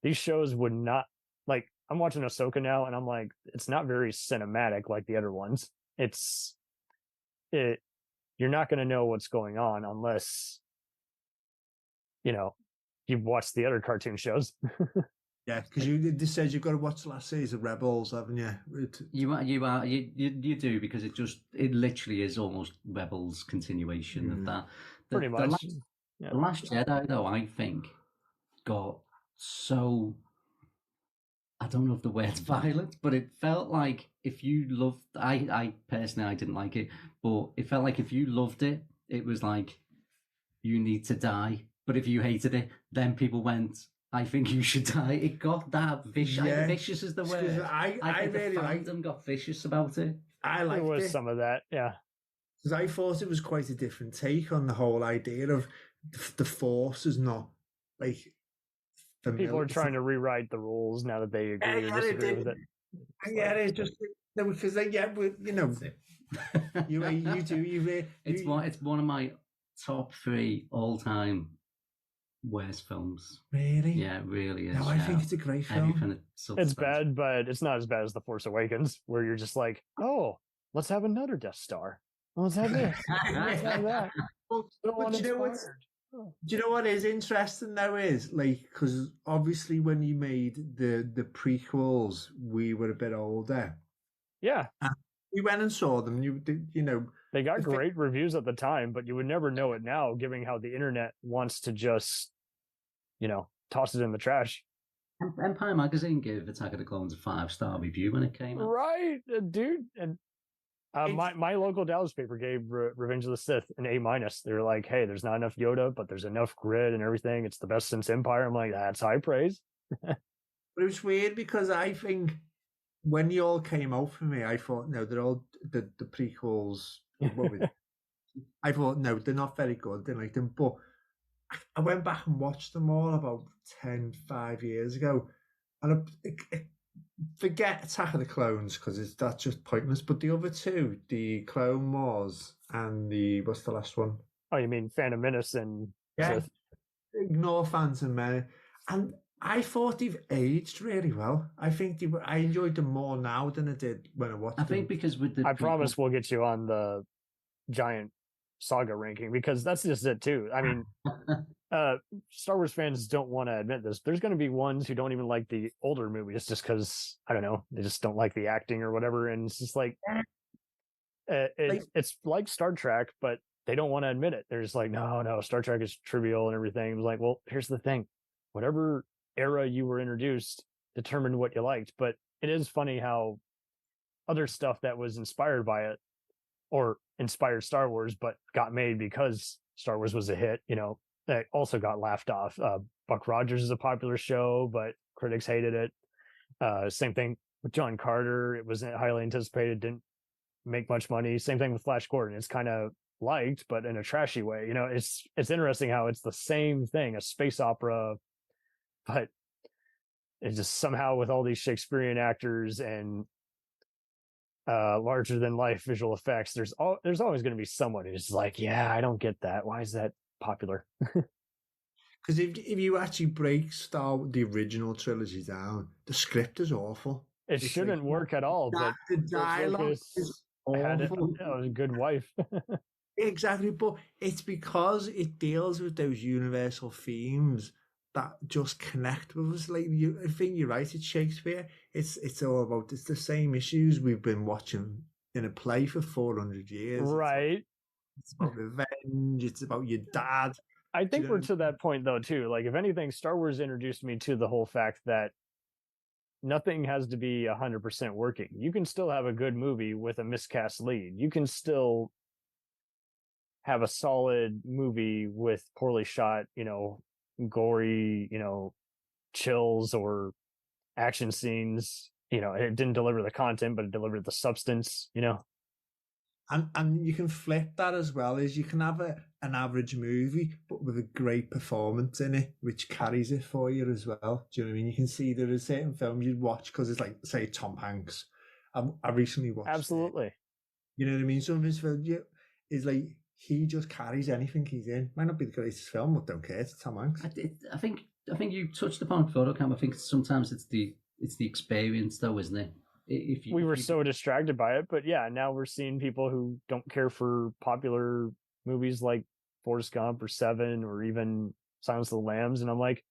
these shows would not, like, I'm watching Ahsoka now, and I'm like, it's not very cinematic like the other ones. You're not going to know what's going on unless, you know, you've watched the other cartoon shows. Yeah, because you just said you've got to watch the last season of Rebels, haven't you? You do, because it literally is almost Rebels continuation of that. Pretty much. The Last Jedi, though, I think got so, I don't know if the word's violent, but it felt like if you loved, I personally, I didn't like it, but it felt like if you loved it, it was like, you need to die. But if you hated it, then people went, I think you should die. It got that vicious. Yeah. Vicious is the word. I think really the fandom got vicious about it. I liked it. There was some of that, yeah. Because I thought it was quite a different take on the whole idea of the Force is not like familiar. People are trying to rewrite the rules now that they agree or disagree with it. Yeah, it's just because you know, It's one of my top 3 all-time worst films. Really? Yeah, it really is. No, I think it's a great film. It's bad, but it's not as bad as The Force Awakens, where you're just like, oh, let's have another Death Star. Let's have this. Let's have that. But do you know what is interesting though is like, because obviously when you made the prequels, we were a bit older. Yeah. And we went and saw them. They got great reviews at the time, but you would never know it now, given how the internet wants to just, toss it in the trash. Empire Magazine gave Attack of the Clones a 5-star review when it came out. Right, dude. And my local Dallas paper gave Revenge of the Sith an A-. They were like, hey, there's not enough Yoda, but there's enough grid and everything. It's the best since Empire. I'm like, that's high praise. But it was weird because I think when you all came out for me, I thought, no, they're all the prequels. I thought, no, they're not very good. Didn't like them. But I went back and watched them all about 5 years ago. And I forget Attack of the Clones because that's just pointless. But the other two, the Clone Wars and what's the last one? Oh, you mean Phantom Menace and... Yeah, ignore Phantom Menace. And I thought they've aged really well. I think I enjoyed them more now than I did when I watched them. I think because with the... I promise we'll get you on the giant saga ranking, because that's just it too. I mean, Star Wars fans don't want to admit this. There's going to be ones who don't even like the older movies just because, I don't know, they just don't like the acting or whatever. And it's just like, it's like Star Trek, but they don't want to admit it. They're just like, no, Star Trek is trivial and everything. It was like, well, here's the thing. Whatever era you were introduced determined what you liked. But it is funny how other stuff that was inspired by it or inspired Star Wars, but got made because Star Wars was a hit, that also got laughed off. Buck Rogers is a popular show, but critics hated it. Same thing with John Carter. It was highly anticipated, didn't make much money. Same thing with Flash Gordon. It's kind of liked, but in a trashy way. It's interesting how it's the same thing, a space opera, but it's just somehow with all these Shakespearean actors and larger than life visual effects, there's always going to be someone who's like, yeah, I don't get that. Why is that popular? Because if you actually break the original trilogy down, the script is awful. It shouldn't work at all. But the dialogue is awful. A good wife. Exactly, but it's because it deals with those universal themes that just connect with us. Like I think you're right. It's Shakespeare. It's all about. It's the same issues we've been watching in a play for 400 years. Right. It's about revenge. It's about your dad. I think we're to that point though too. Like if anything, Star Wars introduced me to the whole fact that nothing has to be 100% working. You can still have a good movie with a miscast lead. You can still have a solid movie with poorly shot, gory, chills or action scenes. It didn't deliver the content, but it delivered the substance, And you can flip that as well, is you can have an average movie, but with a great performance in it, which carries it for you as well. Do you know what I mean? You can see there are certain films you'd watch because it's like, say, Tom Hanks. I recently watched Absolutely. You know what I mean? Some of his films is like, he just carries anything he's in. Might not be the greatest film, but don't care. It's Tom Hanks. I think you touched upon Photocam. I think sometimes it's the experience, though, isn't it? We were so distracted by it, but yeah, now we're seeing people who don't care for popular movies like Forrest Gump or Seven or even Silence of the Lambs, and I'm like,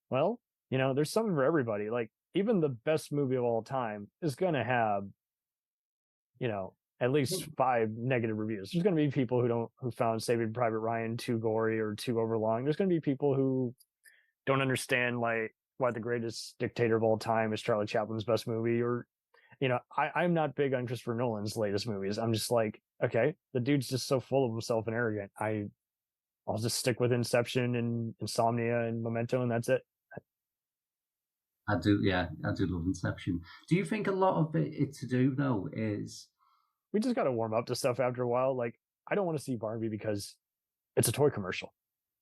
well, there's something for everybody. Like even the best movie of all time is going to have, at least 5 negative reviews. There's going to be people who found Saving Private Ryan too gory or too overlong. There's going to be people who don't understand like why the greatest dictator of all time is Charlie Chaplin's best movie, or I'm not big on Christopher Nolan's latest movies. I'm just like, okay, the dude's just so full of himself and arrogant. I'll just stick with Inception and Insomnia and Memento, and that's it. I do love Inception. Do you think a lot of it to do though is we just got to warm up to stuff after a while? Like I don't want to see Barbie because it's a toy commercial.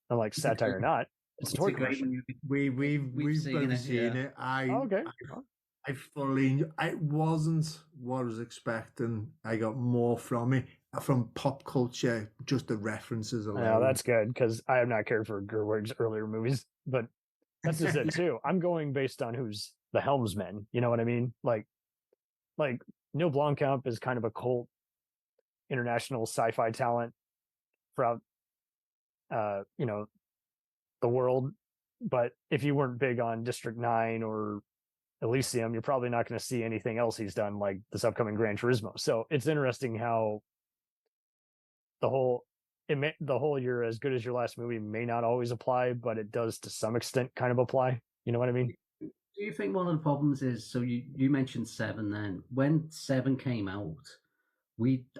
I'm like, satire or not, it's a toy commercial. We've both seen it. Okay. I fully. It wasn't what I was expecting. I got more from it, from pop culture, just the references alone. Yeah, that's good, because I have not cared for Gerwig's earlier movies, but that's just it too. I'm going based on who's the helmsman. You know what I mean? Like Neil Blomkamp is kind of a cult international sci-fi talent throughout, the world. But if you weren't big on District 9 or Elysium, you're probably not going to see anything else he's done, like this upcoming Gran Turismo. So it's interesting how the whole "you're as good as your last movie" may not always apply, but it does to some extent kind of apply. You know what I mean? Do you think one of the problems is, so you mentioned Seven then, when Seven came out,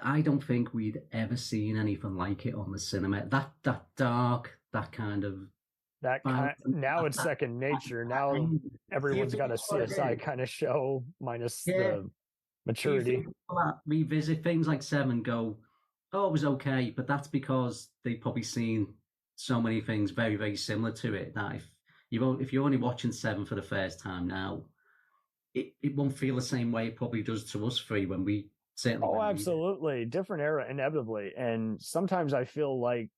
I don't think we'd ever seen anything like it on the cinema. That dark, that kind of now it's second nature. Now everyone's got a CSI kind of show, minus the maturity. Do you think revisit things like Seven and go, oh, it was okay, but that's because they've probably seen so many things very, very similar to it that if you're only watching Seven for the first time now, it won't feel the same way it probably does to us three when we certainly. Oh, absolutely. Different era, inevitably. And sometimes I feel like,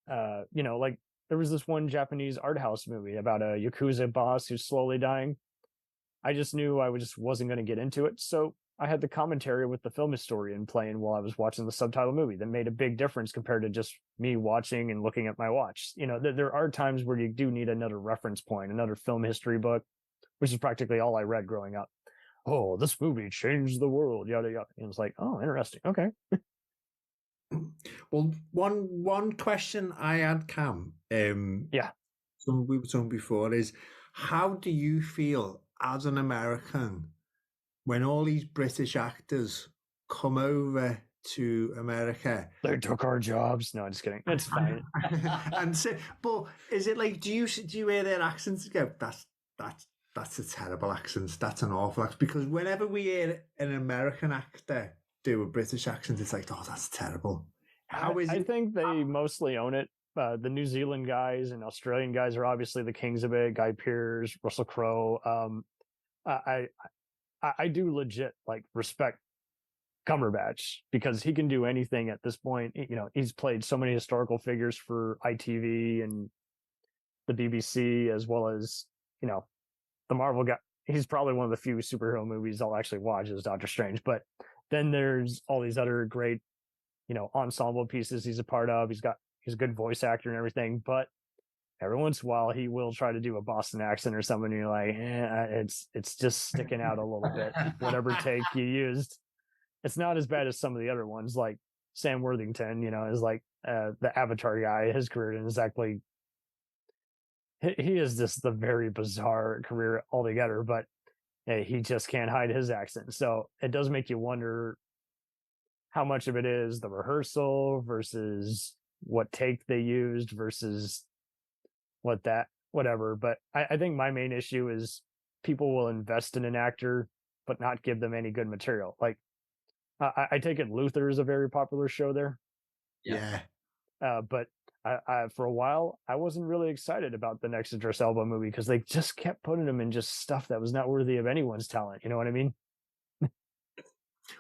like there was this one Japanese art house movie about a Yakuza boss who's slowly dying. I just knew I just wasn't going to get into it. So I had the commentary with the film historian playing while I was watching the subtitle movie. That made a big difference compared to just me watching and looking at my watch. There are times where you do need another reference point, another film history book, which is practically all I read growing up. Oh, this movie changed the world, yada yada. And it's like, oh, interesting. Okay. Well, one question I had, Cam. So we were talking before is, how do you feel as an American when all these British actors come over to America? They took our jobs. No, I'm just kidding. It's fine. And so, but is it like, do you hear their accents and go, that's a terrible accent, that's an awful accent? Because whenever we hear an American actor do a British accent, it's like, oh, that's terrible. How is it? I think they mostly own it. The New Zealand guys and Australian guys are obviously the kings of it. Guy Pearce, Russell Crowe. I do legit respect Cumberbatch because he can do anything at this point. He's played so many historical figures for ITV and the BBC, as well as, the Marvel guy. He's probably one of the few superhero movies I'll actually watch is Doctor Strange. But then there's all these other great, ensemble pieces he's a part of. He's a good voice actor and everything, but every once in a while he will try to do a Boston accent or something. And you're like, it's just sticking out a little bit. Whatever take you used, it's not as bad as some of the other ones. Like Sam Worthington, is like the Avatar guy. His career isn't exactly. He is just the very bizarre career altogether, but he just can't hide his accent. So it does make you wonder how much of it is the rehearsal versus what take they used versus whatever. But I think my main issue is people will invest in an actor but not give them any good material. Like I take it Luther is a very popular show there. Yeah. But I for a while I wasn't really excited about the next Idris Elba movie because they just kept putting him in just stuff that was not worthy of anyone's talent. You know what I mean?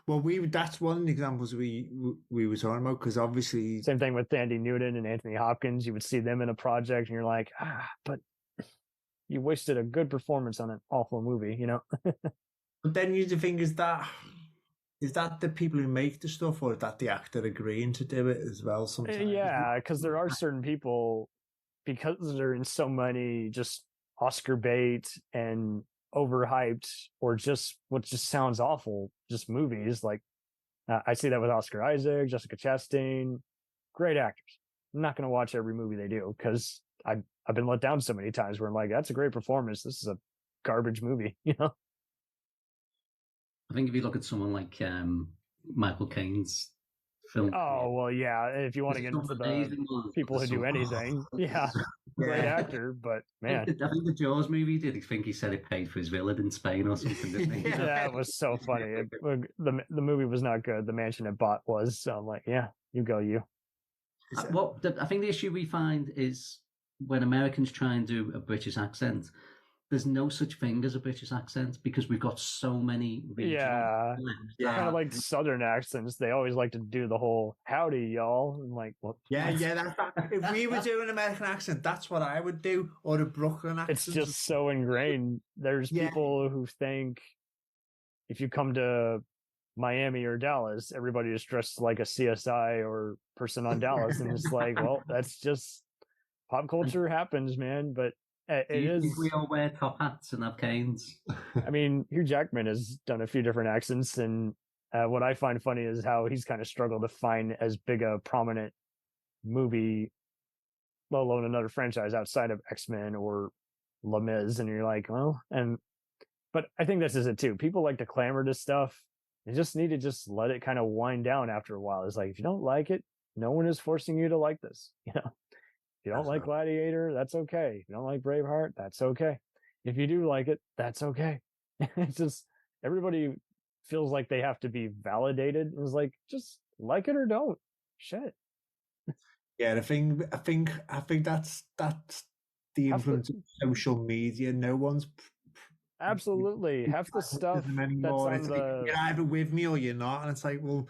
Well, that's one of the examples we were talking about, because obviously same thing with Andy Newton and Anthony Hopkins. You would see them in a project and you're like, but you wasted a good performance on an awful movie, But then the thing is that the people who make the stuff, or is that the actor agreeing to do it as well sometimes? Yeah, because there are certain people, because they're in so many just Oscar bait and overhyped or just what just sounds awful, just movies. Like I see that with Oscar Isaac, Jessica Chastain, great actors. I'm not going to watch every movie they do because I've been let down so many times where I'm like, that's a great performance. This is a garbage movie, I think if you look at someone like Michael Caine's film. Oh, well, yeah. If you want to get into the people who do anything, great actor, but man. I think the Jaws movie did. I think he said it paid for his villa in Spain or something, didn't he? That was so funny. The movie was not good. The mansion it bought was. So I'm like, yeah, you go, you. I think the issue we find is when Americans try and do a British accent, there's no such thing as a British accent because we've got so many regional. Kind of like Southern accents. They always like to do the whole "howdy, y'all." And like, what? If we were doing an American accent, that's what I would do, or a Brooklyn accent. It's just so ingrained. There's people who think if you come to Miami or Dallas, everybody is dressed like a CSI or person on Dallas, and it's like, well, that's just pop culture happens, man. But it is. We all wear top hats and have canes. I mean, Hugh Jackman has done a few different accents, and what I find funny is how he's kind of struggled to find as big a prominent movie, let alone another franchise outside of X-Men or Les Mis, and you're like, well, but I think this is it too. People like to clamor to stuff. You just need to just let it kind of wind down after a while. It's like, if you don't like it, no one is forcing you to like this, you know. If you don't like Gladiator, that's okay. If you don't like Braveheart, that's okay. If you do like it, that's okay. It's just everybody feels like they have to be validated. It's like, just like it or don't. Shit. Yeah, I think that's the influence of social media. No one's absolutely half the stuff anymore. It's like, you're either with me or you're not, and it's like, well,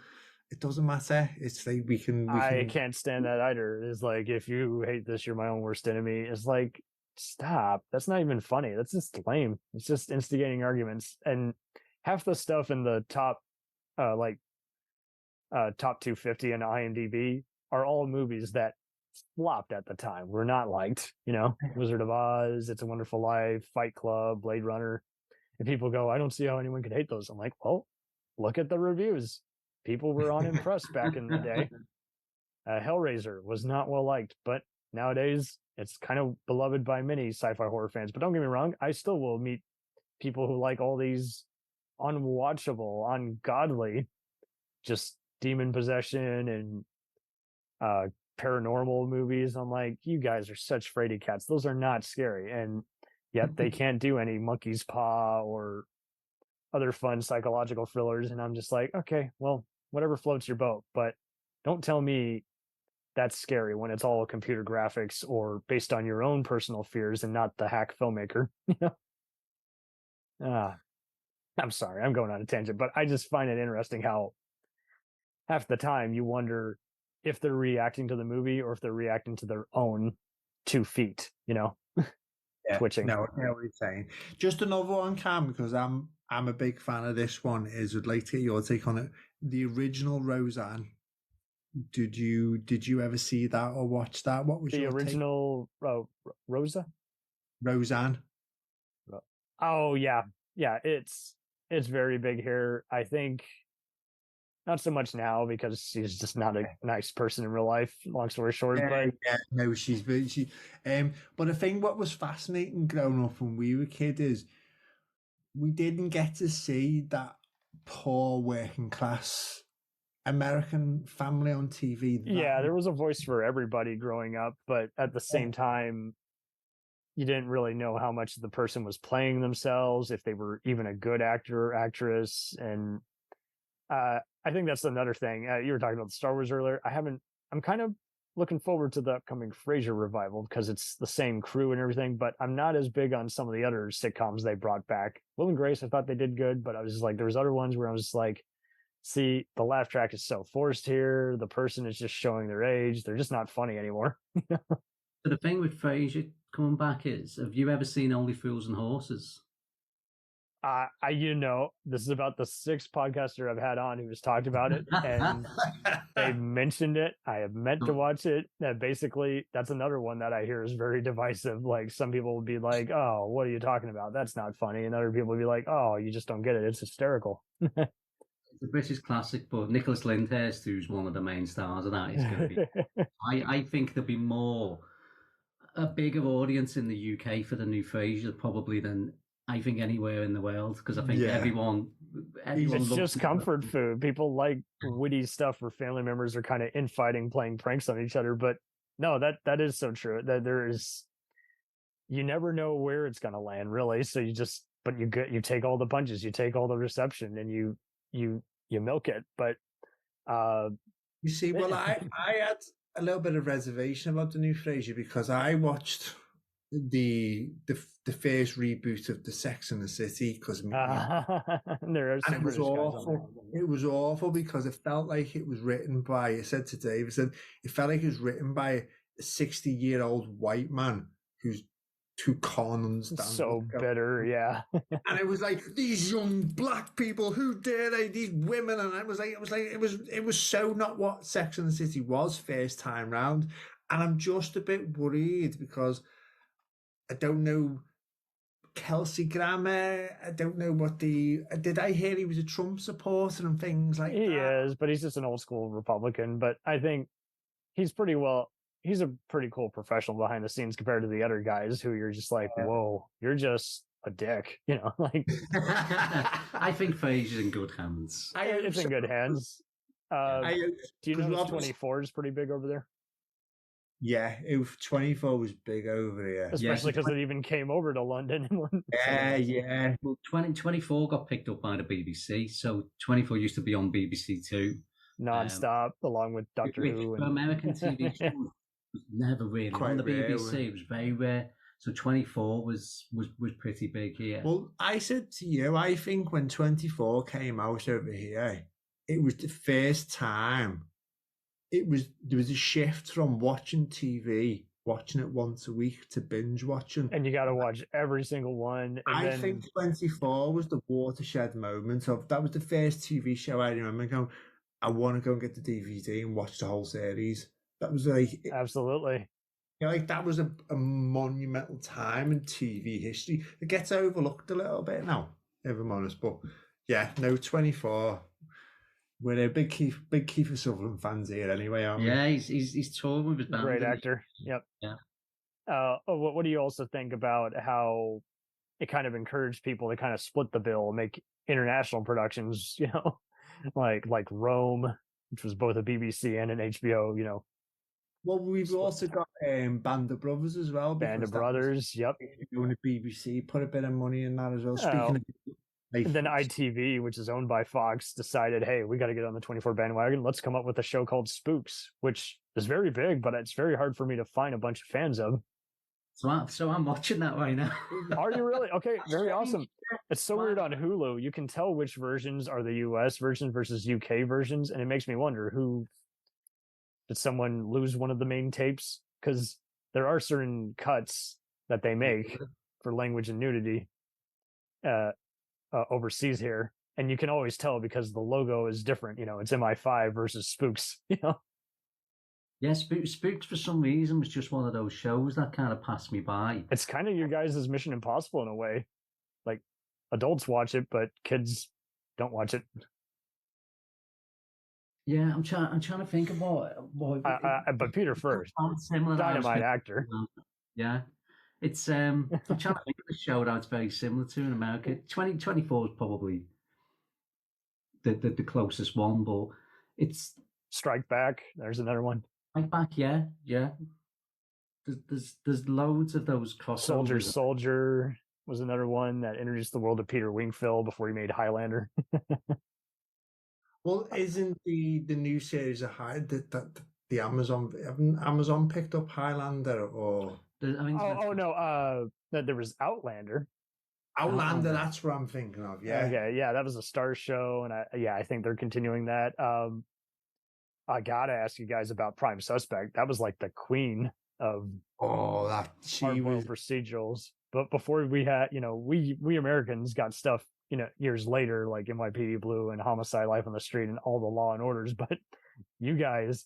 it doesn't matter. It's like we can. I can't stand that either. It's like, if you hate this, you're my own worst enemy. It's like, stop. That's not even funny. That's just lame. It's just instigating arguments. And half the stuff in the top, top 250 on IMDb are all movies that flopped at the time. Were not liked. You know, Wizard of Oz, It's a Wonderful Life, Fight Club, Blade Runner. And people go, I don't see how anyone could hate those. I'm like, well, look at the reviews. People were unimpressed back in the day. Hellraiser was not well liked, but nowadays it's kind of beloved by many sci-fi horror fans. But don't get me wrong, I still will meet people who like all these unwatchable, ungodly, just demon possession and paranormal movies. I'm like, you guys are such fraidy cats. Those are not scary. And yet they can't do any monkey's paw or other fun psychological thrillers. And I'm just like, okay, well, whatever floats your boat, but don't tell me that's scary when it's all computer graphics or based on your own personal fears and not the hack filmmaker. I'm sorry, I'm going on a tangent, but I just find it interesting how half the time you wonder if they're reacting to the movie or if they're reacting to their own 2 feet, twitching. No, I know what you're saying. Just another one, Cam, because I'm a big fan of this one. I'd like to get your take on it. The original Roseanne. Did you ever see that or watch that? What was the your original Roseanne? Oh yeah, it's very big here. I think not so much now because she's just not a nice person in real life. Long story short, no, but I think what was fascinating growing up when we were kids is we didn't get to see that poor working class American family on TV. There was a voice for everybody growing up, but at the same time, you didn't really know how much the person was playing themselves, if they were even a good actor or actress. And I think that's another thing. You were talking about the Star Wars earlier. I'm kind of looking forward to the upcoming Frasier revival because it's the same crew and everything, but I'm not as big on some of the other sitcoms they brought back. Will and Grace, I thought they did good, but I was just like, there was other ones where I was just like, see, the laugh track is so forced here. The person is just showing their age. They're just not funny anymore. But the thing with Frasier coming back is, have you ever seen Only Fools and Horses? This is about the 6th podcaster I've had on who's talked about it, and they mentioned it. I have meant to watch it. Basically, that's another one that I hear is very divisive. Like, some people will be like, "Oh, what are you talking about? That's not funny," and other people will be like, "Oh, you just don't get it. It's hysterical." It's a British classic, but Nicholas Lyndhurst, who's one of the main stars of that, is going to be. I think there'll be a bigger audience in the UK for the new Frasier probably than I think anywhere in the world, because I think everyone it's just comfort food. People like witty stuff where family members are kind of infighting, playing pranks on each other. But no, that is so true. That you never know where it's going to land, really. So you take all the punches, you take all the reception, and you milk it. But you see, well, I had a little bit of reservation about the new Frasier because I watched the first reboot of the Sex and the City because there are some and it was British guys on there. awful. It was awful because it felt like it was written by. I said to Dave, I said it felt like it was written by a 60-year-old white man who can't understand. So bitter, yeah. And it was like these young black people, who dare they? These women, and it was so not what Sex and the City was first time round. And I'm just a bit worried because I don't know Kelsey Grammer. I don't know what did I hear he was a Trump supporter and things like that? He is, but he's just an old school Republican. But I think he's a pretty cool professional behind the scenes compared to the other guys who you're just like, whoa, you're just a dick, like. I think Frasier's in good hands. It's in good hands. Do you know 24 is pretty big over there? Yeah, 24 was big over here. Especially because it even came over to London. Yeah. Well, 24 got picked up by the BBC, so 24 used to be on BBC Two. Non-stop, along with Doctor Who. For American TV shows, was never really on the BBC. It was very rare. So 24 was pretty big here. Well, I said to you, I think when 24 came out over here, it was the first time there was a shift from watching TV, watching it once a week, to binge watching. And you got to watch every single one. I think 24 was the watershed moment of that was the first TV show I remember going, I want to go and get the DVD and watch the whole series. That was like absolutely. Like that was a monumental time in TV history. It gets overlooked a little bit now, if I'm honest. But yeah, no, 24. We're a big Kiefer Sutherland fans here, anyway, aren't we? Yeah, he's touring with his band. Great actor. Yep. Yeah. What do you also think about how it kind of encouraged people to kind of split the bill, make international productions, like Rome, which was both a BBC and an HBO, Well, we've also got Band of Brothers as well. Band of Brothers, yep. Doing the BBC, put a bit of money in that as well. Speaking of, and then ITV, which is owned by Fox, decided, hey, we got to get on the 24 bandwagon. Let's come up with a show called Spooks, which is very big, but it's very hard for me to find a bunch of fans of. So I'm watching that right now. Are you really? Okay, very awesome. It's so weird on Hulu. You can tell which versions are the US versions versus UK versions, and it makes me wonder did someone lose one of the main tapes? Because there are certain cuts that they make for language and nudity overseas here, and you can always tell because the logo is different. It's MI5 versus Spooks. Yeah, Spooks for some reason was just one of those shows that kind of passed me by. It's kind of your guys' Mission Impossible in a way. Like adults watch it, but kids don't watch it. Yeah, I'm trying to think of what but Peter first, similar dynamite actor. Yeah, it's I'm trying to think of a show that it's very similar to in America. 2024 is probably the closest one, but it's Strike Back. There's another one. Strike Back, yeah. There's loads of those crossovers. Soldier was another one that introduced the world to Peter Wingfield before he made Highlander. Well, isn't the new series of the Amazon picked up Highlander or? No, there was Outlander. Outlander, that's what I'm thinking of. Yeah. Okay, yeah, that was a Star show, and I think they're continuing that. I gotta ask you guys about Prime Suspect. That was like the queen of hard-boiled procedurals. But before we had, we Americans got stuff, years later, like NYPD Blue and Homicide: Life on the Street and all the Law and Orders. But you guys,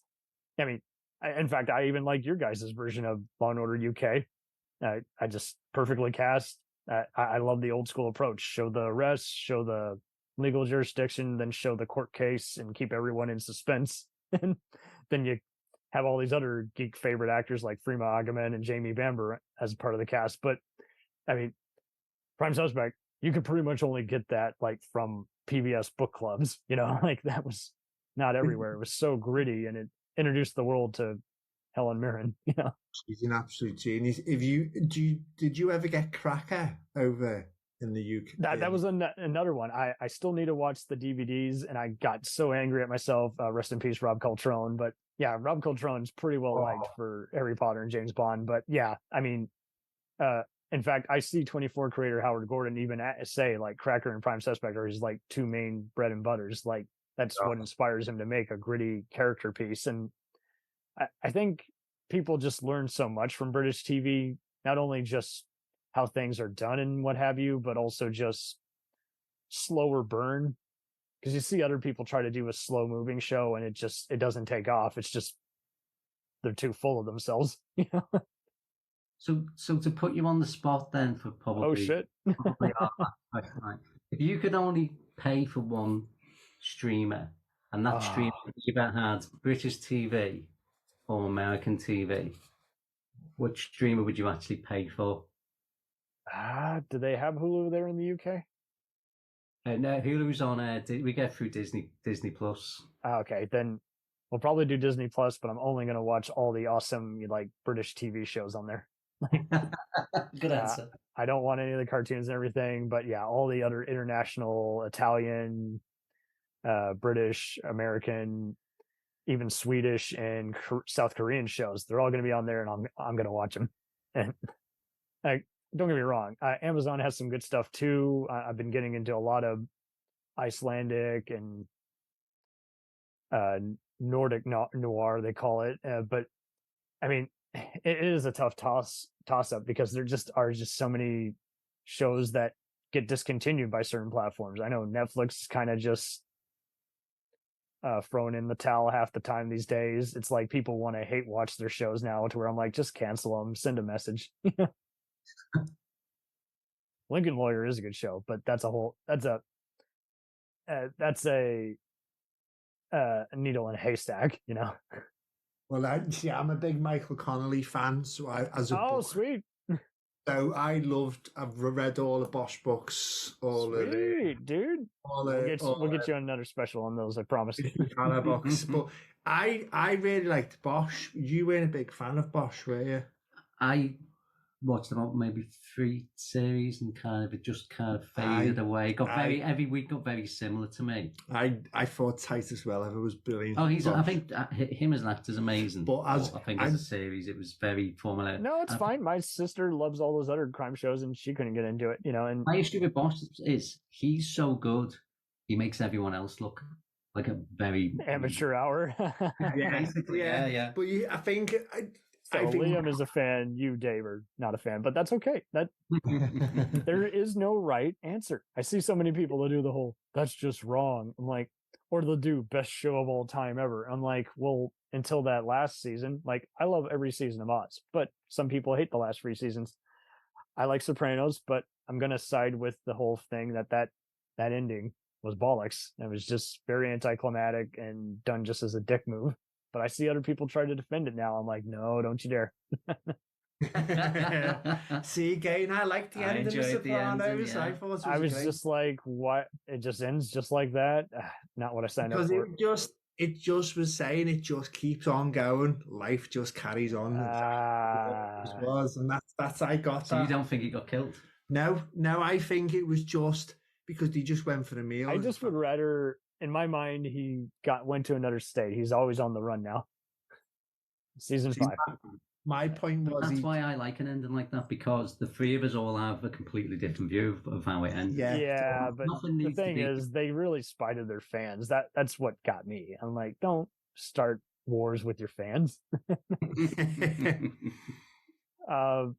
in fact, I even like your guys' version of Law and Order UK. I just perfectly cast. I love the old school approach. Show the arrest, show the legal jurisdiction, then show the court case and keep everyone in suspense. And then you have all these other geek favorite actors like Freema Agyeman and Jamie Bamber as part of the cast. But Prime Suspect, you could pretty much only get that like from PBS book clubs, like that was not everywhere. It was so gritty, and it introduced the world to Helen Mirren. She's an absolute genius. Did you ever get Cracker over in the UK? That was another one. I still need to watch the DVDs, and I got so angry at myself. Rest in peace, Rob Coltrane. But yeah, Rob Coltrane's pretty well liked for Harry Potter and James Bond. But yeah, In fact, I see 24 creator Howard Gordon even say like Cracker and Prime Suspect are his like two main bread and butters. Like that's what inspires him to make a gritty character piece. And I think people just learn so much from British TV, not only just how things are done and what have you, but also just slower burn. Because you see other people try to do a slow moving show and it doesn't take off. It's just they're too full of themselves. So to put you on the spot then for probably... Oh, shit. Probably our last question, right? If you could only pay for one streamer, and that streamer either had British TV or American TV, which streamer would you actually pay for? Do they have Hulu there in the UK? No, Hulu's on we get through Disney Plus. Okay, then we'll probably do Disney Plus, but I'm only going to watch all the awesome like British TV shows on there. Good answer. I don't want any of the cartoons and everything, but yeah, all the other international, Italian, British, American, even Swedish and South Korean shows, they're all going to be on there, and I'm going to watch them. And don't get me wrong, Amazon has some good stuff too. I've been getting into a lot of Icelandic and Nordic noir, they call it. But I mean, it is a tough toss up because there are so many shows that get discontinued by certain platforms. I know Netflix is kind of just thrown in the towel half the time these days. It's like people want to hate watch their shows now to where I'm like, just cancel them, send a message. Lincoln Lawyer is a good show, but that's a needle in a haystack, Well, I'm a big Michael Connolly fan, so sweet. So I've read all the Bosch books, Sweet, dude. We'll get you on another special on those, I promise. Books. But I really liked Bosch. You weren't a big fan of Bosch, were you? I watched about maybe 3 series and it just faded away. Every week got very similar to me. I thought Titus Welliver was brilliant. Oh, I think him as an actor is amazing. But I think as a series, it was very formulaic. No, it's fine. My sister loves all those other crime shows, and she couldn't get into it. And my issue with Bosch is he's so good, he makes everyone else look like a very amateur hour. Yeah, basically. Yeah. But I think. So Liam is a fan, you, Dave, are not a fan, but that's okay. There is no right answer. I see so many people that do the whole, that's just wrong. I'm like, or they'll do best show of all time ever. I'm like, well, until that last season, like I love every season of Oz, but some people hate the last 3 seasons. I like Sopranos, but I'm going to side with the whole thing that ending was bollocks. It was just very anticlimactic and done just as a dick move. But I see other people try to defend it now. I'm like, no, don't you dare. See, again, I like the end of The Sopranos. I was just like, what? It just ends just like that? Not what I signed up for. It just was saying it just keeps on going. Life just carries on. And that's I got so that. You don't think he got killed? No, I think it was just because he just went for a meal. I just would rather... In my mind, he went to another state. He's always on the run now. Season 5. My point was... That's why I like an ending like that, because the 3 of us all have a completely different view of how it ends. Yeah, but the thing is, they really spited their fans. That's what got me. I'm like, don't start wars with your fans. Well,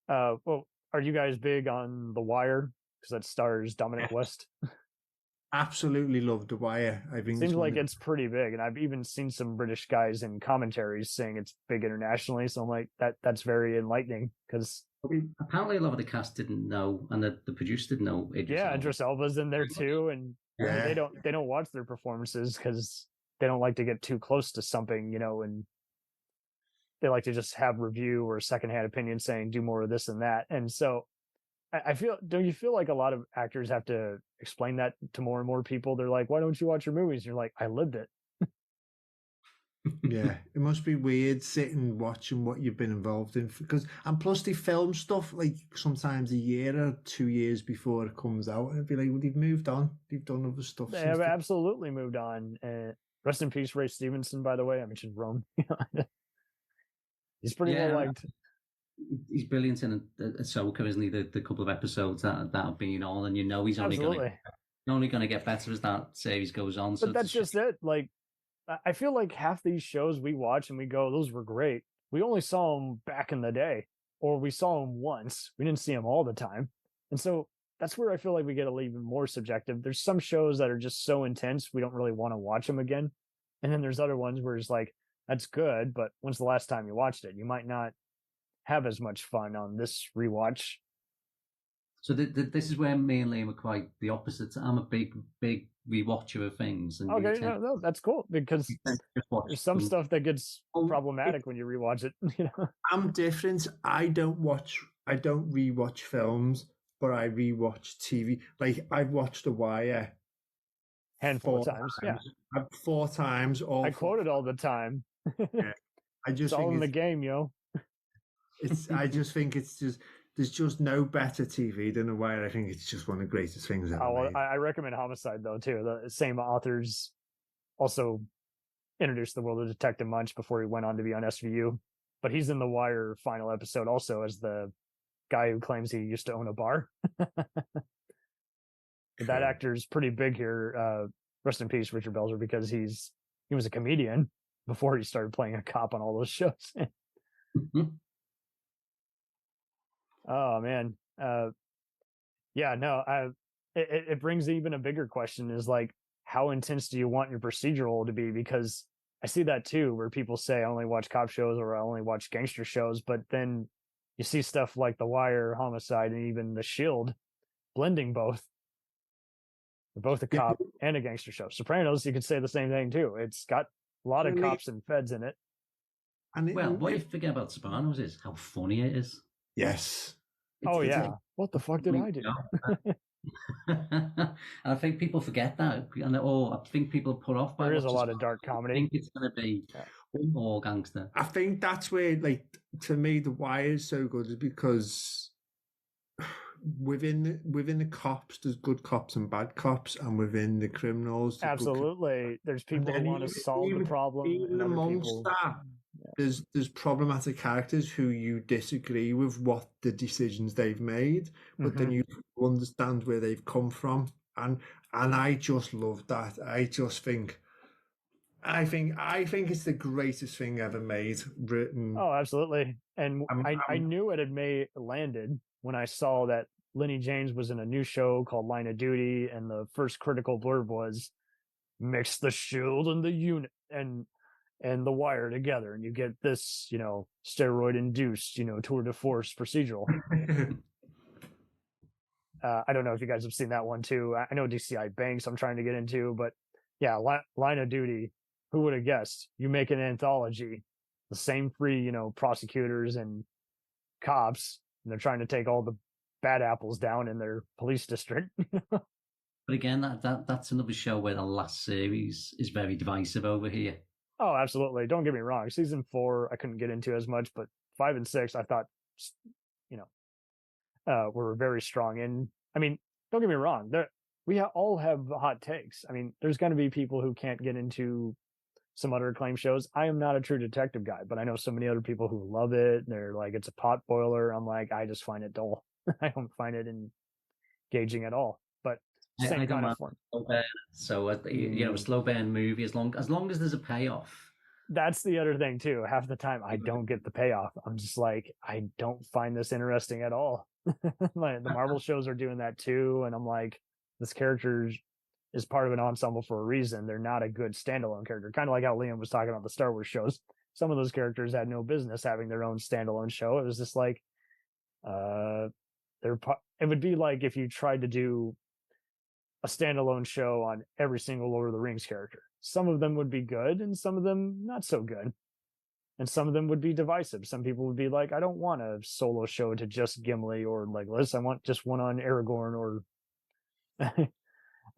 are you guys big on The Wire? Because that stars Dominic West. Absolutely loved The Wire. I think seems like it's pretty big, and I've even seen some British guys in commentaries saying it's big internationally. So I'm like, that's very enlightening because apparently a lot of the cast didn't know, and the producer didn't know. Idris Elba's in there too, and they don't watch their performances because they don't like to get too close to something, and they like to just have review or secondhand opinion saying do more of this and that, and so. Don't you feel like a lot of actors have to explain that to more and more people? They're like, why don't you watch your movies? And you're like, I lived it. Yeah, it must be weird sitting watching what you've been involved in and plus they film stuff like sometimes a year or 2 years before it comes out, and it'd be like, well, they've moved on, they've done other stuff. They have absolutely moved on. Rest in peace, Ray Stevenson. By the way, I mentioned Rome. He's pretty well liked. he's brilliant in Ahsoka, isn't he? The couple of episodes that have been on, and he's only going to get better as that series goes on. But that's just it. Like, I feel like half these shows we watch and we go, those were great. We only saw them back in the day, or we saw them once. We didn't see them all the time. And so that's where I feel like we get a little even more subjective. There's some shows that are just so intense, we don't really want to watch them again. And then there's other ones where it's like, that's good, but when's the last time you watched it? You might not have as much fun on this rewatch. So this is where me and Liam are quite the opposites. I'm a big rewatcher of things. And okay, no, that's cool, because there's some stuff that gets problematic when you rewatch it. I'm different. I don't rewatch films, but I rewatch TV. Like, I've watched The Wire handful of times. Yeah, 4 times. I quote it all the time. Yeah. It's all in the game, yo. I just think there's just no better TV than The Wire. I think it's just one of the greatest things ever made. I recommend Homicide, though, too. The same authors also introduced the world of Detective Munch before he went on to be on SVU. But he's in The Wire final episode also as the guy who claims he used to own a bar. That actor's pretty big here. Rest in peace, Richard Belzer, because he was a comedian before he started playing a cop on all those shows. Oh man. It brings even a bigger question, is like, how intense do you want your procedural to be? Because I see that too, where people say I only watch cop shows or I only watch gangster shows, but then you see stuff like The Wire, Homicide, and even The Shield blending both. They're both a cop and a gangster show. Sopranos, you could say the same thing too. It's got a lot of cops and feds in it. What you forget about Sopranos is how funny it is. Yes. What the fuck did I do? And I think people forget that. And I think people are put off by there is a lot of dark comedy. I think it's going to be all gangster. I think that's where, like, to me, The Wire is so good, is because within the cops, there's good cops and bad cops, and within the criminals, absolutely, there's people who want to solve the problem. Even amongst that, there's problematic characters who you disagree with what the decisions they've made, but then you understand where they've come from, and I just love that. I think it's the greatest thing ever made. Written. Oh, absolutely. And I knew it had landed when I saw that Lenny James was in a new show called Line of Duty, and the first critical blurb was, mix the Shield and the unit and The Wire together, and you get this, steroid-induced, tour de force procedural. I don't know if you guys have seen that one too. I know DCI Banks I'm trying to get into, but yeah, Line of Duty. Who would have guessed? You make an anthology, the same three, prosecutors and cops, and they're trying to take all the bad apples down in their police district. But again, that's another show where the last series is very divisive over here. Oh, absolutely. Don't get me wrong. Season 4, I couldn't get into as much, but 5 and 6, I thought, were very strong. And I mean, don't get me wrong. We all have hot takes. I mean, there's going to be people who can't get into some other acclaimed shows. I am not a true detective guy, but I know so many other people who love it. They're like, it's a pot boiler. I'm like, I just find it dull. I don't find it engaging at all. But same kind of form. So a slow burn movie, as long as there's a payoff. That's the other thing too. Half the time I don't get the payoff. I'm just like, I don't find this interesting at all. The Marvel shows are doing that too, and I'm like, this character is part of an ensemble for a reason. They're not a good standalone character. Kind of like how Liam was talking about the Star Wars shows. Some of those characters had no business having their own standalone show. It was just like, it would be like if you tried to do a standalone show on every single Lord of the Rings character. Some of them would be good, and some of them not so good. And some of them would be divisive. Some people would be like, I don't want a solo show to just Gimli or Legolas. I want just one on Aragorn or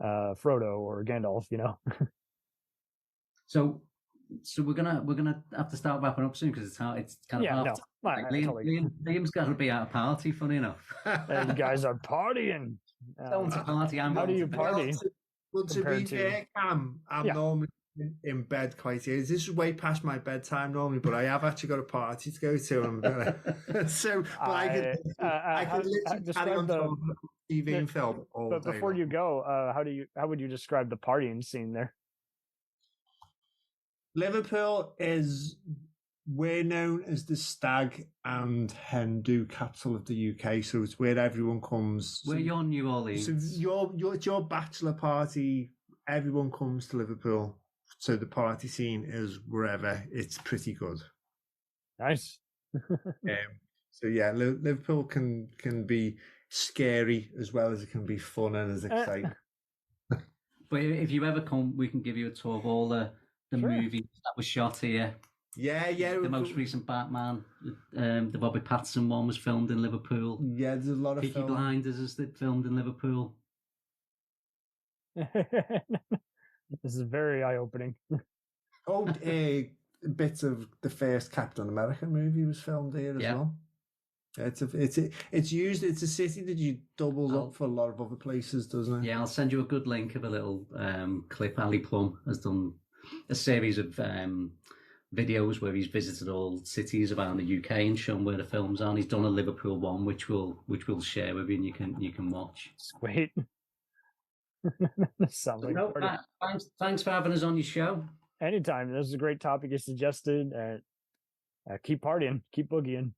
Frodo or Gandalf, So we're gonna have to start wrapping up soon, because it's kind of Liam's got to be at a party. Funny enough, you guys are partying. Going to party. How do you party? Well, to be fair, Cam, I'm in bed quite early. This is way past my bedtime normally, but I have actually got a party to go to. And so, but I could literally carry on talking TV and film all But day before long. you go, how would you describe the partying scene there? Liverpool we're known as the stag and hen do capital of the UK, so it's where everyone comes. Where you're New Orleans. So it's your bachelor party. Everyone comes to Liverpool, so the party scene is wherever. It's pretty good. Nice. So yeah, Liverpool can be scary as well as it can be fun and as exciting. But if you ever come, we can give you a tour of all the Sure. movies that were shot here. Yeah. The most recent Batman, the Bobby Pattinson one was filmed in Liverpool. Yeah, there's a lot of Peaky Blinders is filmed in Liverpool. This is very eye-opening. Bits of the first Captain America movie was filmed here as well. It's a city that you doubles up for a lot of other places, doesn't it? Yeah, I'll send you a good link of a little clip. Ali Plum has done a series of videos where he's visited all cities around the UK and shown where the films are. And he's done a Liverpool one, which we'll share with you, and you can watch. Sweet. Sounds like a party. Thanks for having us on your show. Anytime. This is a great topic you suggested. Keep partying, keep boogieing.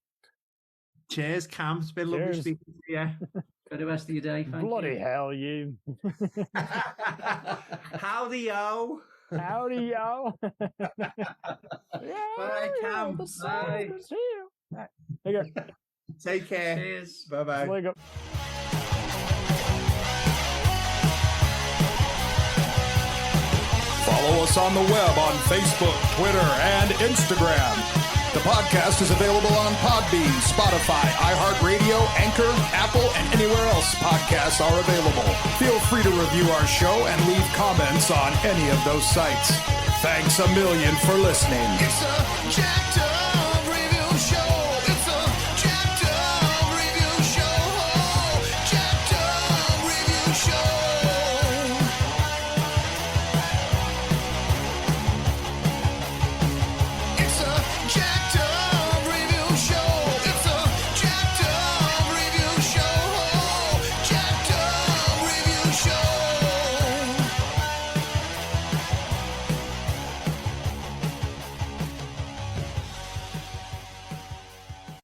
Cheers, Cam. It's been lovely speaking to you. For the rest of your day, thank Bloody you. hell, you. Howdy, yo. Howdy, yo. Bye, Cam. Bye. Take care. Take care. Cheers. Bye-bye. Follow us on the web on Facebook, Twitter, and Instagram. The podcast is available on Podbean, Spotify, iHeartRadio, Anchor, Apple, and anywhere else podcasts are available. Feel free to review our show and leave comments on any of those sites. Thanks a million for listening. It's a jacked up